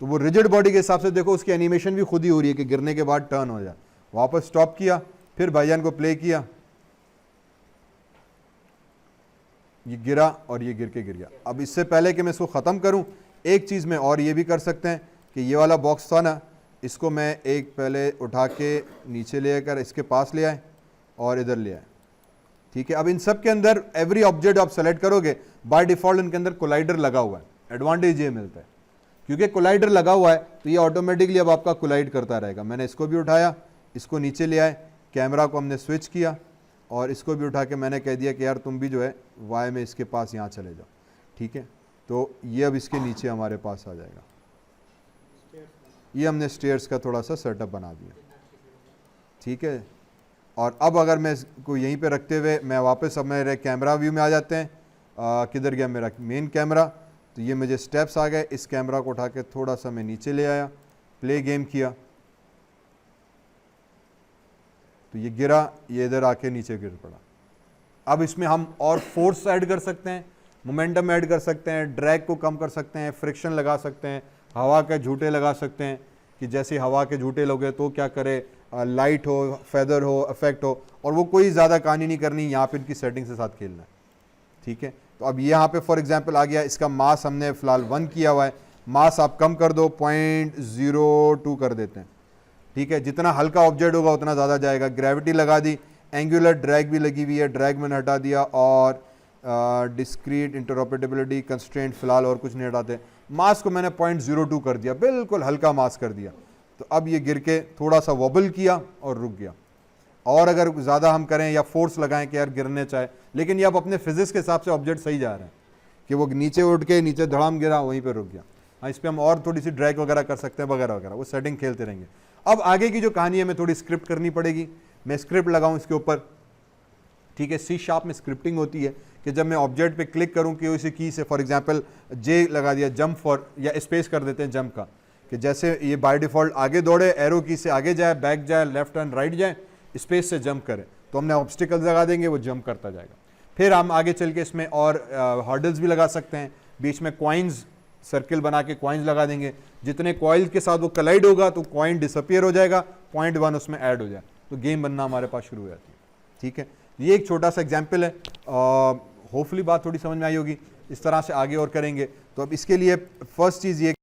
तो वो रिजिड बॉडी के हिसाब से देखो उसकी एनिमेशन भी खुद ही हो रही है कि गिरने के बाद टर्न हो जाए। वापस स्टॉप किया, फिर भाईजान को प्ले किया, ये गिरा और ये गिर के गिर गया। अब इससे पहले कि मैं इसको ख़त्म करूं, एक चीज़ में और ये भी कर सकते हैं कि ये वाला बॉक्स था ना, इसको मैं एक पहले उठा के नीचे ले कर इसके पास ले आए और इधर ले आए, ठीक है। अब इन सब के अंदर एवरी ऑब्जेक्ट आप सेलेक्ट करोगे, बाय डिफ़ॉल्ट इनके अंदर कोलाइडर लगा हुआ है। एडवांटेज ये मिलता है क्योंकि कोलाइडर लगा हुआ है तो ये ऑटोमेटिकली अब आपका कोलाइड करता रहेगा। मैंने इसको भी उठाया, इसको नीचे ले आए, कैमरा को हमने स्विच किया और इसको भी उठा के मैंने कह दिया कि यार तुम भी जो है वाई में इसके पास यहाँ चले जाओ, ठीक है। तो ये अब इसके नीचे हमारे पास आ जाएगा। ये हमने स्टेयर्स का थोड़ा सा सेटअप बना दिया, ठीक है। और अब अगर मैं इसको यहीं पे रखते हुए मैं वापस अब मेरे कैमरा व्यू में आ जाते हैं, किधर गया मेरा मेन कैमरा, तो ये मुझे स्टेप्स आ गए। इस कैमरा को उठा के थोड़ा सा मैं नीचे ले आया, प्ले गेम किया, तो ये गिरा, ये इधर आके नीचे गिर पड़ा। अब इसमें हम और फोर्स ऐड कर सकते हैं, मोमेंटम ऐड कर सकते हैं, ड्रैग को कम कर सकते हैं, फ्रिक्शन लगा सकते हैं, हवा के झूठे लगा सकते हैं कि जैसे हवा के झूठे लोगे तो क्या करे, लाइट हो, फेदर हो, इफेक्ट हो, और वो कोई ज़्यादा कहानी नहीं करनी, यहाँ पे इनकी सेटिंग के साथ खेलना है, ठीक है। तो अब यहाँ पे फॉर एग्जांपल आ गया, इसका मास हमने फ़िलहाल 1 किया हुआ है, मास आप कम कर दो, 0.02 कर देते हैं, ठीक है। जितना हल्का ऑब्जेक्ट होगा उतना ज़्यादा जाएगा। ग्रेविटी लगा दी, एंगुलर ड्रैग भी लगी हुई है, ड्रैग मैंने हटा दिया, और डिस्क्रीट इंटरऑपरेबिलिटी कंस्ट्रेंट फ़िलहाल और कुछ नहीं हटाते। मास को मैंने 0.02 कर दिया, बिल्कुल हल्का मास कर दिया। तो अब ये गिर के थोड़ा सा वॉबल किया और रुक गया। और अगर ज़्यादा हम करें या फोर्स लगाएं कि यार गिरने चाहे, लेकिन ये आप अपने फिजिक्स के हिसाब से ऑब्जेक्ट सही जा रहे हैं कि वो नीचे उठ के नीचे धड़ाम गिरा, वहीं पे रुक गया। हाँ, इस पर हम और थोड़ी सी ड्रैग वगैरह कर सकते हैं वगैरह वगैरह, वो सेटिंग खेलते रहेंगे। अब आगे की जो कहानी है, मैं थोड़ी स्क्रिप्ट करनी पड़ेगी, मैं स्क्रिप्ट लगाऊँ इसके ऊपर, ठीक है। C# में स्क्रिप्टिंग होती है कि जब मैं ऑब्जेक्ट पे क्लिक करूँ कि उसी की से फॉर एग्जांपल J लगा दिया, जंप फॉर, या स्पेस कर देते हैं जंप का, कि जैसे ये बाय डिफ़ॉल्ट आगे दौड़े, एरो की से आगे जाए, बैक जाए, लेफ्ट एंड राइट जाए, स्पेस से जंप करे, तो हमने ऑब्स्टिकल्स लगा देंगे, वो जंप करता जाएगा। फिर हम आगे चल के इसमें और हर्डल्स भी लगा सकते हैं, बीच में कॉइन्स, सर्किल बना के कॉइन्स लगा देंगे, जितने कॉइल के साथ वो कलाइड होगा तो कॉइन डिसअपियर हो जाएगा, 0.1 उसमें ऐड हो जाए, तो गेम बनना हमारे पास शुरू हो जाती है, ठीक है। ये एक छोटा सा एग्जाम्पल है, होपफुली बात थोड़ी समझ में आई होगी। इस तरह से आगे और करेंगे। तो अब इसके लिए फर्स्ट चीज़ ये